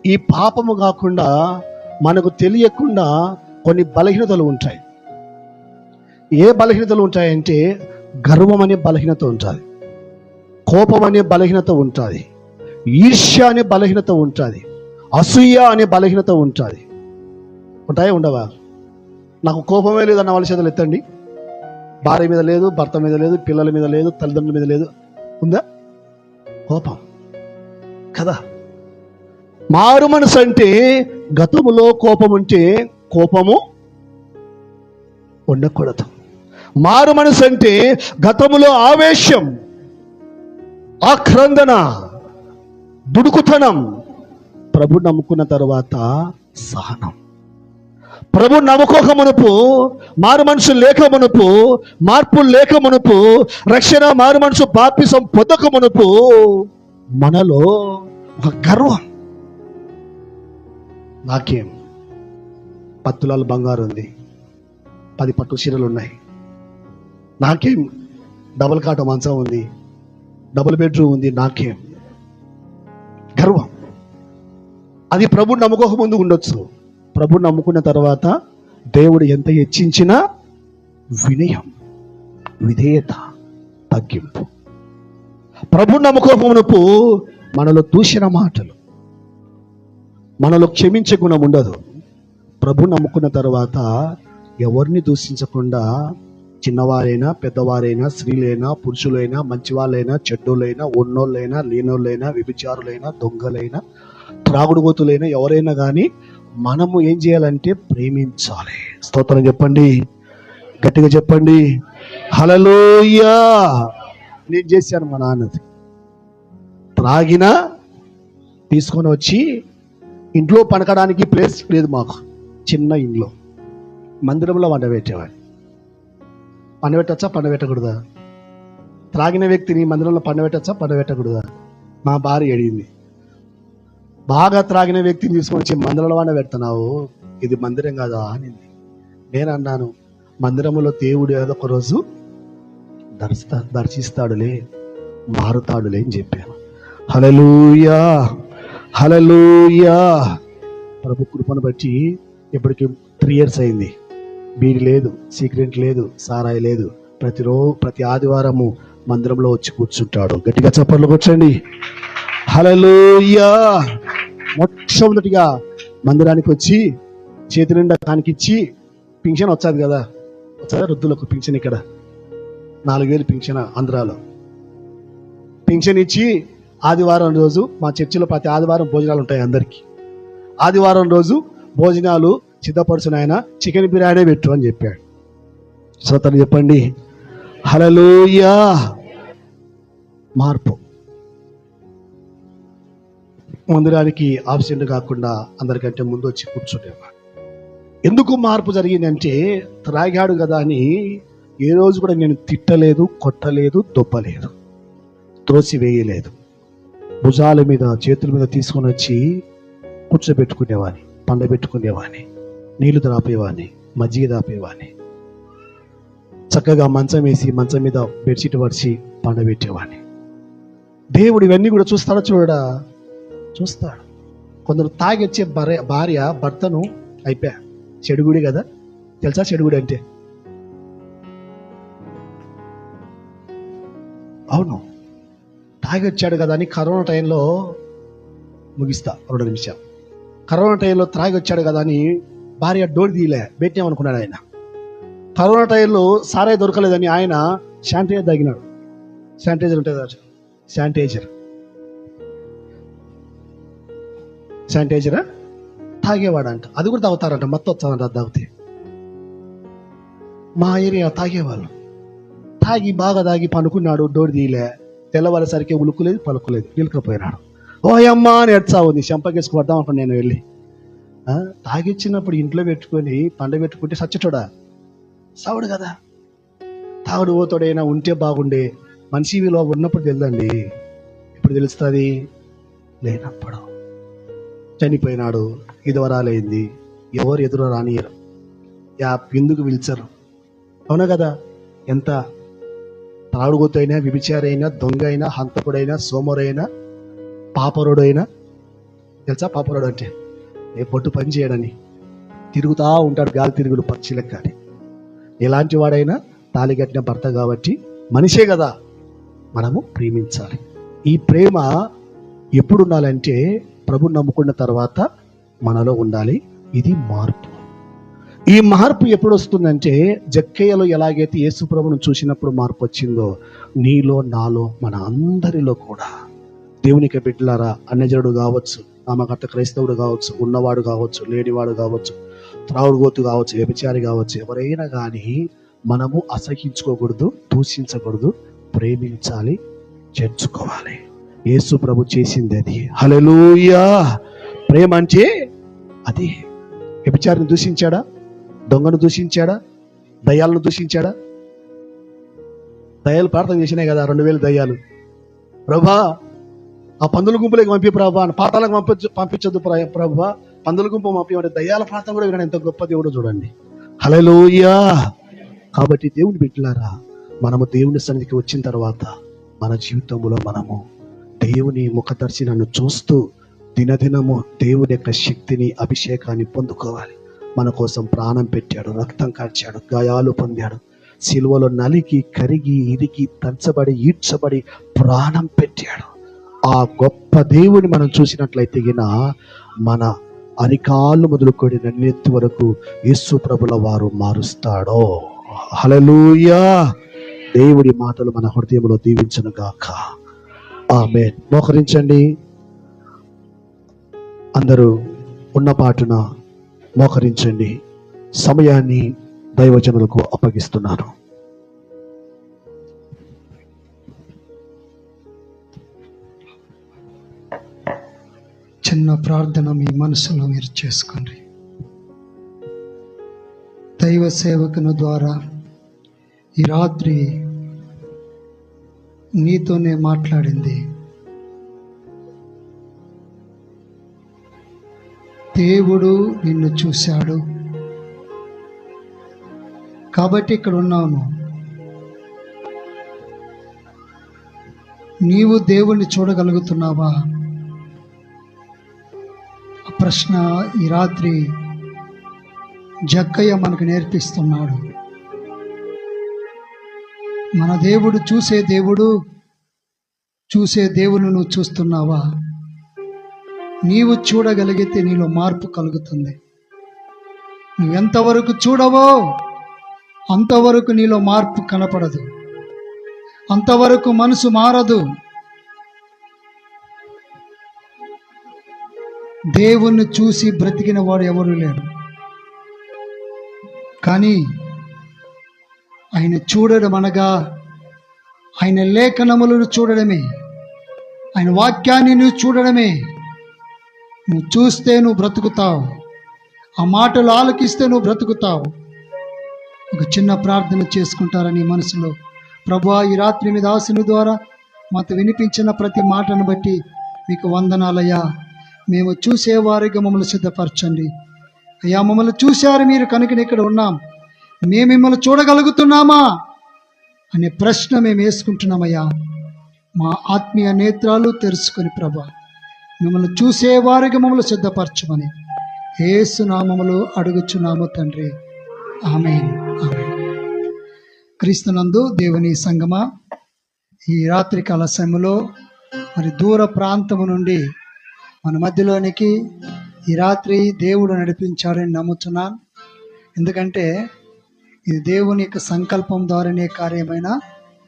ఈ పాపము కాకుండా మనకు తెలియకుండా కొన్ని బలహీనతలు ఉంటాయి. ఏ బలహీనతలు ఉంటాయంటే, గర్వం అనే బలహీనత ఉంటుంది, కోపం అనే బలహీనత ఉంటుంది, ఈర్ష్య అనే బలహీనత ఉంటుంది, అసూయ అనే బలహీనత ఉంటుంది. ఉంటాయా ఉండవా? నాకు కోపమే లేదు అన్న వాళ్ళ చేతులు ఎత్తండి. భార్య మీద లేదు, భర్త మీద లేదు, పిల్లల మీద లేదు, తల్లిదండ్రుల మీద లేదు. ఉందా కోపం? కదా. మారు మనసు అంటే గతములో కోపం ఉంటే కోపము ఉండకూడదు. మారు మనసు అంటే గతములో ఆవేశం, ఆక్రందన, దుడుకుతనం, ప్రభు నమ్ముకున్న తర్వాత సహనం. ప్రభు నమ్ముకోక మునుపు, మారు మనుషులు లేక మునుపు, మార్పులు లేక మునుపు, రక్షణ మారు మనుషు బాప్తిసం పొందక మునుపు మనలో ఒక గర్వం. నాకేం 10 తులాలు బంగారు ఉంది, 10 పట్టు చీరలు ఉన్నాయి, నాకేం డబుల్ కాట మంచం ఉంది, డబుల్ బెడ్రూమ్ ఉంది, నాకేం గర్వం. అది ప్రభు నమ్ముకోక ముందు ఉండొచ్చు. ప్రభు నమ్ముకున్న తర్వాత దేవుడు ఎంత హెచ్చించినా వినయం, విధేయత, తగ్గింపు. ప్రభు నమ్ముకోక మునుపు మనలో దూషణ మాటలు, మనలో క్షమించే గుణం ఉండదు. ప్రభు నమ్ముకున్న తర్వాత ఎవరిని దూషించకుండా, చిన్నవారైనా పెద్దవారైనా, స్త్రీలైనా పురుషులైనా, మంచివాళ్ళైనా చెడ్డోళ్ళైనా, ఉన్నోళ్ళైనా లేనోళ్ళైనా, వ్యభిచారులైనా దొంగలైనా త్రాగుడుబోతులైనా ఎవరైనా కానీ మనము ఏం చేయాలంటే ప్రేమించాలి. స్తోత్రం చెప్పండి, గట్టిగా చెప్పండి హల్లెలూయా. నేను చేశాను, మా నాన్నది త్రాగినా తీసుకొని వచ్చి ఇంట్లో పనకడానికి ప్లేస్ లేదు మాకు, చిన్న ఇంట్లో మందిరంలో వంట పెట్టేవాడిని. పండబెట్టచ్చా పండబెట్టకూడదా? త్రాగిన వ్యక్తిని మందిరంలో పండబెట్టచ్చా పండబెట్టకూడదా? మా భార్య అడిగింది. బాగా త్రాగిన వ్యక్తిని తీసుకొని వచ్చి మందిరంలో వంట పెడుతున్నావు, ఇది మందిరం కాదా అనింది. నేను అన్నాను, మందిరంలో దేవుడు ఏదో ఒక రోజు దర్శిస్తాడులే, మారుతాడులే అని చెప్పాను. హల్లెలూయా హల్లెలూయా. ప్రభు కృపను బట్టి ఇప్పటికి 3 years అయింది. బీడి లేదు, సీక్రెట్ లేదు, సారాయి లేదు. ప్రతి ఆదివారము మందిరంలో వచ్చి కూర్చుంటాడు. గట్టిగా చప్పట్లు కొట్టండి హల్లెలూయా. మొట్టమొదటిగా మందిరానికి వచ్చి చేతి నిండా కానికిచ్చి, పింఛన్ వచ్చాది కదా, వచ్చాదా వృద్ధులకు పింఛన్, ఇక్కడ 4,000 పింఛన్ ఆంధ్రాలో. పింఛన్ ఇచ్చి ఆదివారం రోజు మా చర్చిలో ప్రతి ఆదివారం భోజనాలు ఉంటాయి అందరికీ. ఆదివారం రోజు భోజనాలు సిద్ధపరచున ఆయన చికెన్ బిర్యానీ పెట్టు అని చెప్పాడు. శ్రోతలు చెప్పండి హల్లెలూయా. మార్పు. మందిరానికి ఆబ్సెంట్ కాకుండా అందరికంటే ముందు వచ్చి కూర్చునేవాడు. ఎందుకు మార్పు జరిగిందంటే, త్రాగాడు కదా అని ఏ రోజు కూడా నేను తిట్టలేదు, కొట్టలేదు, దొబ్బలేదు, త్రోసివేయలేదు. భుజాల మీద చేతుల మీద తీసుకొని వచ్చి కూర్చోబెట్టుకునేవాడిని, పండబెట్టుకునేవాడిని, నీళ్లు దాపేవాడిని, మజ్జిగ దాపేవాడిని, చక్కగా మంచం వేసి మంచం మీద బెడ్షీట్ పరిచి పండబెట్టేవాడిని. దేవుడు ఇవన్నీ కూడా చూస్తాడా? చూడడా? చూస్తాడు. కొందరు తాగి వచ్చే భార్య భర్తను అయిపోయా చెడుగుడి కదా, తెలుసా చెడుగుడి అంటే? అవును, తాగి వచ్చాడు కదా అని కరోనా టైంలో ముగిస్తా 2 నిమిషాలు. కరోనా టైంలో త్రాగి వచ్చాడు కదా అని భార్య డోర్ తీయలే, పెట్టామనుకున్నాడు ఆయన. కరోనా టైంలో సారాయి దొరకలేదని ఆయన శానిటైజర్ తాగినాడు. శానిటైజర్ ఉంటుంది, శానిటైజరా తాగేవాడంట. అది కూడా తాగుతారంట, మత్తు వచ్చాదంట అది తాగితే. మా ఏరియా తాగేవాళ్ళు. బాగా తాగి పనుకున్నాడు, డోర్ తీయలే. తెల్లవారేసరికి ఉలుకులేదు పలుకులేదు, నిలుకపోయినాడు. ఓ అమ్మ అని ఎడ్చా ఉంది, చెంపకేసుకు పడదాం అనుకుని నేను వెళ్ళి. తాగిచ్చినప్పుడు ఇంట్లో పెట్టుకొని పండబెట్టుకుంటే సచ్చటోడా? సావుడు కదా. తాగుడు పోతాడైనా ఉంటే బాగుండే. మనిషి విలువ ఉన్నప్పుడు తెలుదండి, ఇప్పుడు తెలుస్తుంది లేనప్పుడు. చనిపోయినాడు, ఇదివరాలైంది, ఎవరు ఎదురు రానియరు, ఎందుకు పిలిచారు? అవునా కదా? ఎంత తాగుడుగోతైనా, విభిచారైనా, దొంగ అయినా, హంతకుడైనా, సోమరైనా, పాపరుడైనా. తెలుసా పాపరుడు అంటే? ఏ పొట్టు పని చేయడని తిరుగుతా ఉంటాడు, గాలి తిరుగుడు పక్షి లెక్క. అని ఎలాంటి వాడైనా తాళి కట్టిన భర్త కాబట్టి మనిషే కదా, మనము ప్రేమించాలి. ఈ ప్రేమ ఎప్పుడు ఉండాలంటే ప్రభు నమ్ముకున్న తర్వాత మనలో ఉండాలి. ఇది మార్పు. ఈ మార్పు ఎప్పుడు వస్తుందంటే, జక్కయ్యలో ఎలాగైతే యేసు ప్రభువును చూసినప్పుడు మార్పు వచ్చిందో, నీలో నాలో మన అందరిలో కూడా. దేవునికి బిడ్డలారా, అన్యజనుడు కావచ్చు, నామకర్త క్రైస్తవుడు కావచ్చు, ఉన్నవాడు కావచ్చు, లేనివాడు కావచ్చు, త్రాగుడుగోతు కావచ్చు, వ్యభిచారి కావచ్చు, ఎవరైనా కానీ మనము అసహించుకోకూడదు, దూషించకూడదు, ప్రేమించాలి, చేర్చుకోవాలి. యేసు ప్రభు చేసింది అది. హల్లెలూయా. ప్రేమ అంటే అదే. వ్యభిచారిని దూషించాడా? దొంగను దూషించాడా? దయ్యాలను దూషించాడా? దయ్యాలు ప్రార్థన చేసినాయి కదా, 2000 దయ్యాలు. ప్రభా ఆ పందుల గుంపులోకి పంపి ప్రభా, పాతాలకు పంపించొద్దు ప్రభా, పందుల గుంపు పంపి. దయ్యాల ప్రార్థన కూడా వినడం ఎంత గొప్ప దేవుడో చూడండి. హల్లెలూయా. కాబట్టి దేవుని బిడ్డలారా, మనము దేవుని సన్నిధికి వచ్చిన తర్వాత మన జీవితంలో మనము దేవుని ముఖదర్శనాన్ని చూస్తూ దినదినము దేవుని యొక్క శక్తిని, అభిషేకాన్ని పొందుకోవాలి. మన కోసం ప్రాణం పెట్టాడు, రక్తం కార్చాడు, గాయాలు పొందాడు, సిలువలో నలిగి కరిగి ఇరిగి తంచబడి ఈడ్చబడి ప్రాణం పెట్టాడు. ఆ గొప్ప దేవుని మనం చూసినట్లయితే మన అరికాళ్ళు మొదలుకొని నన్నెత్తి వరకు యేసు ప్రభుల వారు మారుస్తాడో. హల్లెలూయా. దేవుడి మాటలు మన హృదయంలో దీవించును గాక. ఆమేన్. మోకరించండి. అందరూ ఉన్న పాటున మోకరించండి. సమయాన్ని దైవజనులకు అప్పగిస్తున్నాను. చిన్న ప్రార్థన మీ మనసులో మీరు చేసుకోండి. దైవ సేవకుని ద్వారా ఈ రాత్రి నీతోనే మాట్లాడింది. దేవుడు నిన్ను చూశాడు కాబట్టి ఇక్కడ ఉన్నాము. నీవు దేవుణ్ణి చూడగలుగుతున్నావా? ఆ ప్రశ్న ఈ రాత్రి జక్కయ్య మనకు నేర్పిస్తున్నాడు. మన దేవుడు చూసే దేవుడు నువ్వు చూస్తున్నావా? నీవు చూడగలిగితే నీలో మార్పు కలుగుతుంది. నువ్వెంతవరకు చూడవో అంతవరకు నీలో మార్పు కనపడదు, అంతవరకు మనసు మారదు. దేవుణ్ణి చూసి బ్రతికిన వాడు ఎవరు లేరు. కానీ ఆయన చూడడం అనగా ఆయన లేఖనములను చూడడమే, ఆయన వాక్యాన్ని నువ్వు చూడడమే. నువ్వు చూస్తే నువ్వు బ్రతుకుతావు, ఆ మాటలు ఆలకిస్తే నువ్వు బ్రతుకుతావు. ఒక చిన్న ప్రార్థన చేసుకుంటారని మనసులో. ప్రభువా, ఈ రాత్రి మీ దాసుని ద్వారా మాతో వినిపించిన ప్రతి మాటను బట్టి మీకు వందనాలయ్యా. మేము చూసేవారిగా మమ్మల్ని సిద్ధపరచండి అయ్యా. మమ్మల్ని చూశారు మీరు కనుక ఇక్కడ ఉన్నాం. మేము మిమ్మల్ని చూడగలుగుతున్నామా అనే ప్రశ్న మేము వేసుకుంటున్నామయ్యా. మా ఆత్మీయ నేత్రాలు తెరుచుకొని ప్రభా మిమ్మల్ని చూసేవారిగా మమ్మల్ని సిద్ధపరచమని యేసు నామములో అడుగుచున్నాము తండ్రి. ఆమేన్. ఆమేన్. క్రీస్తునందు దేవుని సంగమా, ఈ రాత్రికాల సమయంలో మరి దూర ప్రాంతము నుండి మన మధ్యలోనికి ఈ రాత్రి దేవుడు నడిపించాడని నమ్ముతున్నాను. ఎందుకంటే ఇది దేవుని యొక్క సంకల్పం ద్వారానే కార్యమైనా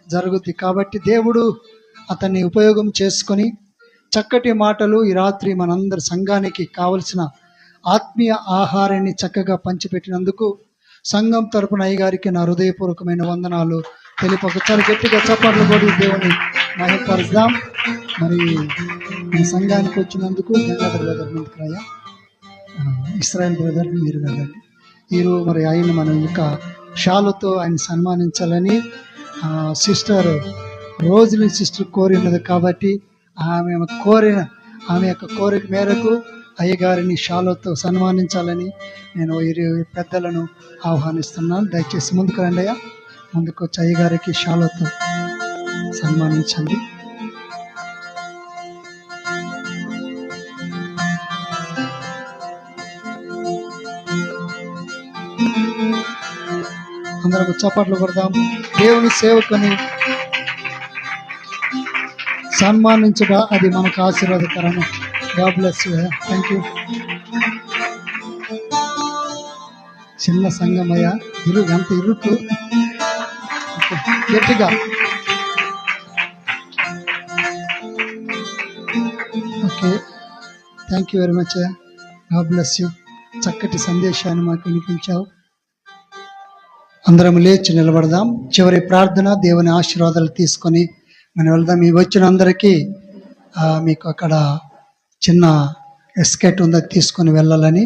జరుగుద్ది. కాబట్టి దేవుడు అతన్ని ఉపయోగం చేసుకొని చక్కటి మాటలు ఈ రాత్రి మనందరి సంఘానికి కావలసిన ఆత్మీయ ఆహారాన్ని చక్కగా పంచిపెట్టినందుకు సంఘం తరపున అయ్యగారికి నా హృదయపూర్వకమైన వందనాలు తెలిపక చాలా గట్టిగా చప్పట్లు కొడి దేవుని మహిమపరుద్దాం. మరి ఈ సంఘానికి వచ్చినందుకు గంగాధర్ బ్రదర్ ముందుకురాయా, ఇస్రాయల్ బ్రదర్ మీరు వెళ్ళండి. ఈరోజు మరి ఆయన మన యొక్క షాలుతో ఆయన సన్మానించాలని సిస్టర్ రోజుని సిస్టర్ కోరినది కాబట్టి ఆమె యొక్క కోరిక మేరకు అయ్యగారిని షాలుతో సన్మానించాలని నేను పెద్దలను ఆహ్వానిస్తున్నాను. దయచేసి ముందుకు రండి అయ్యా. ముందుకు వచ్చి అయ్యగారికి షాలుతో సన్మానించండి. అందరం చప్పట్లు కొడదాం. దేవుని సేవకుని సన్మానించుట అది మనకు ఆశీర్వాదకరము. God bless you. Thank you. చిన్న సంఘమయ్య, ఎంత ఇరుకు, గట్టిగా. Okay, thank you very much అయ్యా. God bless you. చక్కటి సందేశాన్ని మాకు వినిపించావు. అందరం లేచి నిలబడదాం. చివరి ప్రార్థన, దేవుని ఆశీర్వాదాలు తీసుకొని మనం వెళ్దాం. ఈ వచ్చిన అందరికీ మీకు అక్కడ చిన్న ఎస్కెట్ ఉందో తీసుకొని వెళ్ళాలని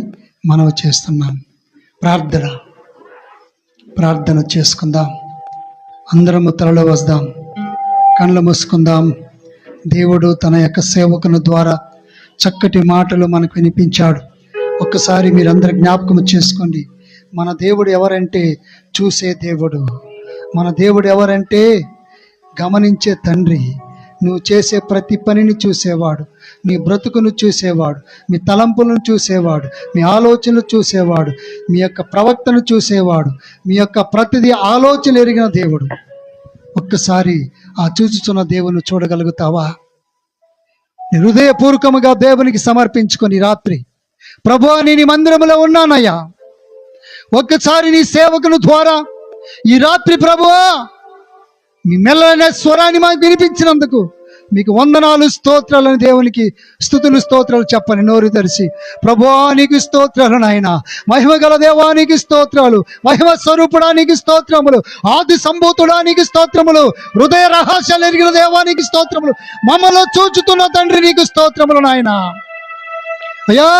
మనవి చేస్తున్నాం. ప్రార్థన చేసుకుందాం. అందరము తలలో వస్తాం, కళ్ళు మూసుకుందాం. దేవుడు తన యొక్క సేవకుని ద్వారా చక్కటి మాటలు మనకు వినిపించాడు. ఒక్కసారి మీరందరూ జ్ఞాపకం చేసుకోండి. మన దేవుడు ఎవరంటే చూసే దేవుడు. మన దేవుడు ఎవరంటే గమనించే తండ్రి. నువ్వు చేసే ప్రతి పనిని చూసేవాడు, నీ బ్రతుకును చూసేవాడు, మీ తలంపులను చూసేవాడు, మీ ఆలోచనలు చూసేవాడు, మీ యొక్క ప్రవక్తను చూసేవాడు, మీ యొక్క ప్రతిదీ ఆలోచన ఎరిగిన దేవుడు. ఒక్కసారి ఆ చూచుచున్న దేవుని చూడగలుగుతావా? హృదయపూర్వకముగా దేవునికి సమర్పించుకొని రాత్రి, ప్రభువా నీ మందిరములో ఉన్నానయ్యా, ఒక్కసారి నీ సేవకుని ద్వారా ఈ రాత్రి ప్రభువా మీ మెల్లైన స్వరాన్ని మాకు వినిపించినందుకు మీకు వందనాలు, స్తోత్రాలని దేవునికి స్తుతులు స్తోత్రాలు చెప్పని నోరు తెరిచి, ప్రభువా నీకు స్తోత్రాలు నాయన, మహిమ గల దేవా నీకు స్తోత్రాలు, మహిమ స్వరూపుడా నీకు స్తోత్రములు, ఆది సంభూతుడా నీకు స్తోత్రములు, హృదయ రహస్యాలు ఎరిగిన దేవా నీకు స్తోత్రములు, మమ్మల్ని చూచుతున్న తండ్రి నీకు స్తోత్రములు నాయన. అయ్యా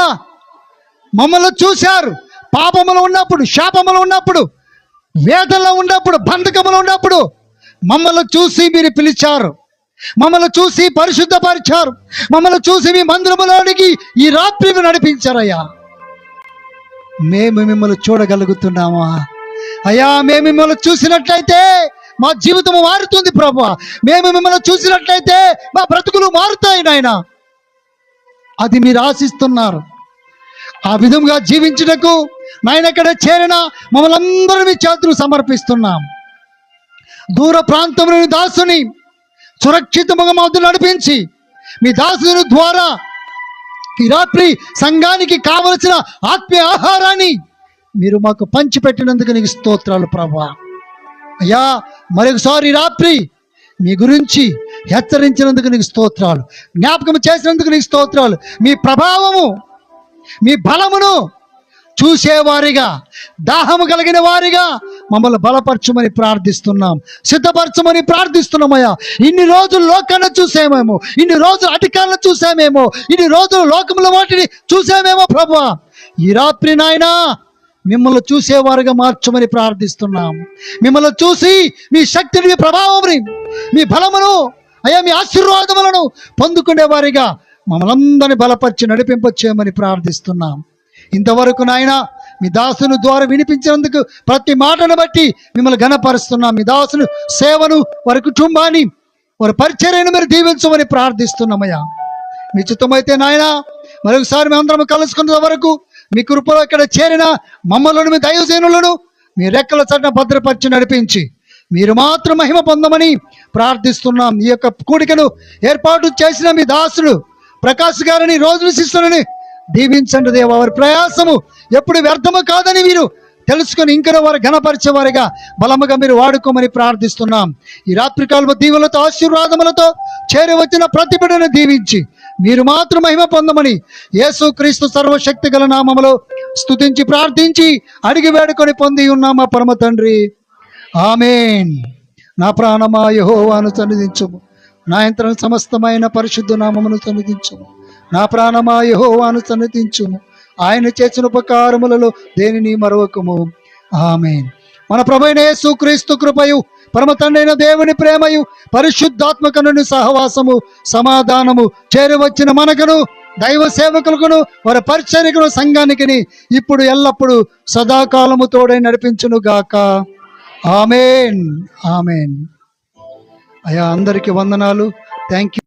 మమ్మల్ని చూశారు, పాపములు ఉన్నప్పుడు, శాపములు ఉన్నప్పుడు, వేదనలో ఉన్నప్పుడు, బంధకములు ఉన్నప్పుడు మమ్మల్ని చూసి మీరు పిలిచారు, మమ్మల్ని చూసి పరిశుద్ధపరిచారు, మమ్మల్ని చూసి మీ మందిరములోనికి ఈ రాత్రి నడిపించారయ్యా. మేము మిమ్మల్ని చూడగలుగుతున్నామా అయ్యా? మేము మిమ్మల్ని చూసినట్లయితే మా జీవితం మారుతుంది ప్రభువా. మేము మిమ్మల్ని చూసినట్లయితే మా బ్రతుకులు మారుతాయి నాయన. అది మీరు ఆశిస్తున్నారు. ఆ విధంగా జీవించుటకు నాయన ఎక్కడ చేరిన మమ్మల్ని అందరూ మీ చేతులు సమర్పిస్తున్నాం. దూర ప్రాంతంలోని దాసుని సురక్షితముగా మాకు నడిపించి మీ దాసుని ద్వారా ఈ రాత్రి సంఘానికి కావలసిన ఆత్మీయ ఆహారాన్ని మీరు మాకు పంచిపెట్టినందుకు నీకు స్తోత్రాలు ప్రభువా. అయ్యా మరొకసారి రాత్రి మీ గురించి హెచ్చరించినందుకు నీకు స్తోత్రాలు, జ్ఞాపకం చేసినందుకు నీకు స్తోత్రాలు. మీ ప్రభావము, మీ బలమును చూసేవారిగా, దాహము కలిగిన వారిగా మమ్మల్ని బలపరచమని ప్రార్థిస్తున్నాం, సిద్ధపరచమని ప్రార్థిస్తున్నామయ్యా. ఇన్ని రోజులు లోకాన్ని చూసామేమో, ఇన్ని రోజులు అధికారులను చూసామేమో, ఇన్ని రోజులు లోకముల వాటిని చూసామేమో ప్రభువా, ఈ రాత్రి నాయనా మిమ్మల్ని చూసేవారుగా మార్చమని ప్రార్థిస్తున్నాం. మిమ్మల్ని చూసి మీ శక్తిని, మీ ప్రభావముని, మీ బలమును అయ్యా, మీ ఆశీర్వాదములను పొందుకునేవారిగా మమ్మల్ని అందరినీ బలపరిచి నడిపింపచేయమని ప్రార్థిస్తున్నాం. ఇంతవరకు నాయన మీ దాసుని ద్వారా వినిపించినందుకు ప్రతి మాటను బట్టి మిమ్మల్ని ఘనపరుస్తున్నాం. మీ దాసుని సేవను, వారి కుటుంబాన్ని, వారి పరిచర్యను మీరు దీవించమని ప్రార్థిస్తున్నామయ్యా. మీ చిత్తమైతే నాయన మరొకసారి మేమందరం కలుసుకున్న వరకు మీ కృపలో ఇక్కడ చేరిన మమ్మల్ని, మీ దైవజనులను మీ రెక్కల చట్టం భద్రపరిచి నడిపించి మీరు మాత్రం మహిమ పొందమని ప్రార్థిస్తున్నాం. ఈ యొక్క కూడికను ఏర్పాటు చేసిన మీ దాసుడు ప్రకాష్ గారిని, రోజులు శిష్యులని దీవించండి దేవా. వారి ప్రయాసము ఎప్పుడు వ్యర్థము కాదని మీరు తెలుసుకొని ఇంకా వారు ఘనపరిచేవారిగా బలముగా మీరు వాడుకోమని ప్రార్థిస్తున్నాం. ఈ రాత్రికాల దీవులతో, ఆశీర్వాదములతో చేరి వచ్చిన ప్రతి బిడ్డను దీవించి మీరు మాత్రం మహిమ పొందమని యేసు క్రీస్తు సర్వశక్తి గల నామములో స్తుతించి ప్రార్థించి అడిగి వేడుకొని పొంది ఉన్నామా పరమ తండ్రి, ఆమేన్. నా ప్రాణమా యెహోవాను సన్నిధించుము, నా యంత్రం సమస్తమైన పరిశుద్ధ నామమును సన్నిధించుము. నా ప్రాణమా యెహోవాను సన్నిధించుము, ఆయన చేసిన ఉపకారములలో దేనిని మరొకము. ఆమేన్. మన ప్రభువైన యేసు క్రీస్తు కృపయు, పరమ తండ్రైన దేవుని ప్రేమయు, పరిశుద్ధాత్మకను సహవాసము, సమాధానము చేరువచ్చిన మనకును, దైవ సేవకులకును, వారి పరిచర్యకును, సంఘానికి ఇప్పుడు ఎల్లప్పుడు సదాకాలము తోడై నడిపించును గాక. ఆమేన్. ఆమేన్. అయ్యా అందరికీ వందనాలు. Thank you.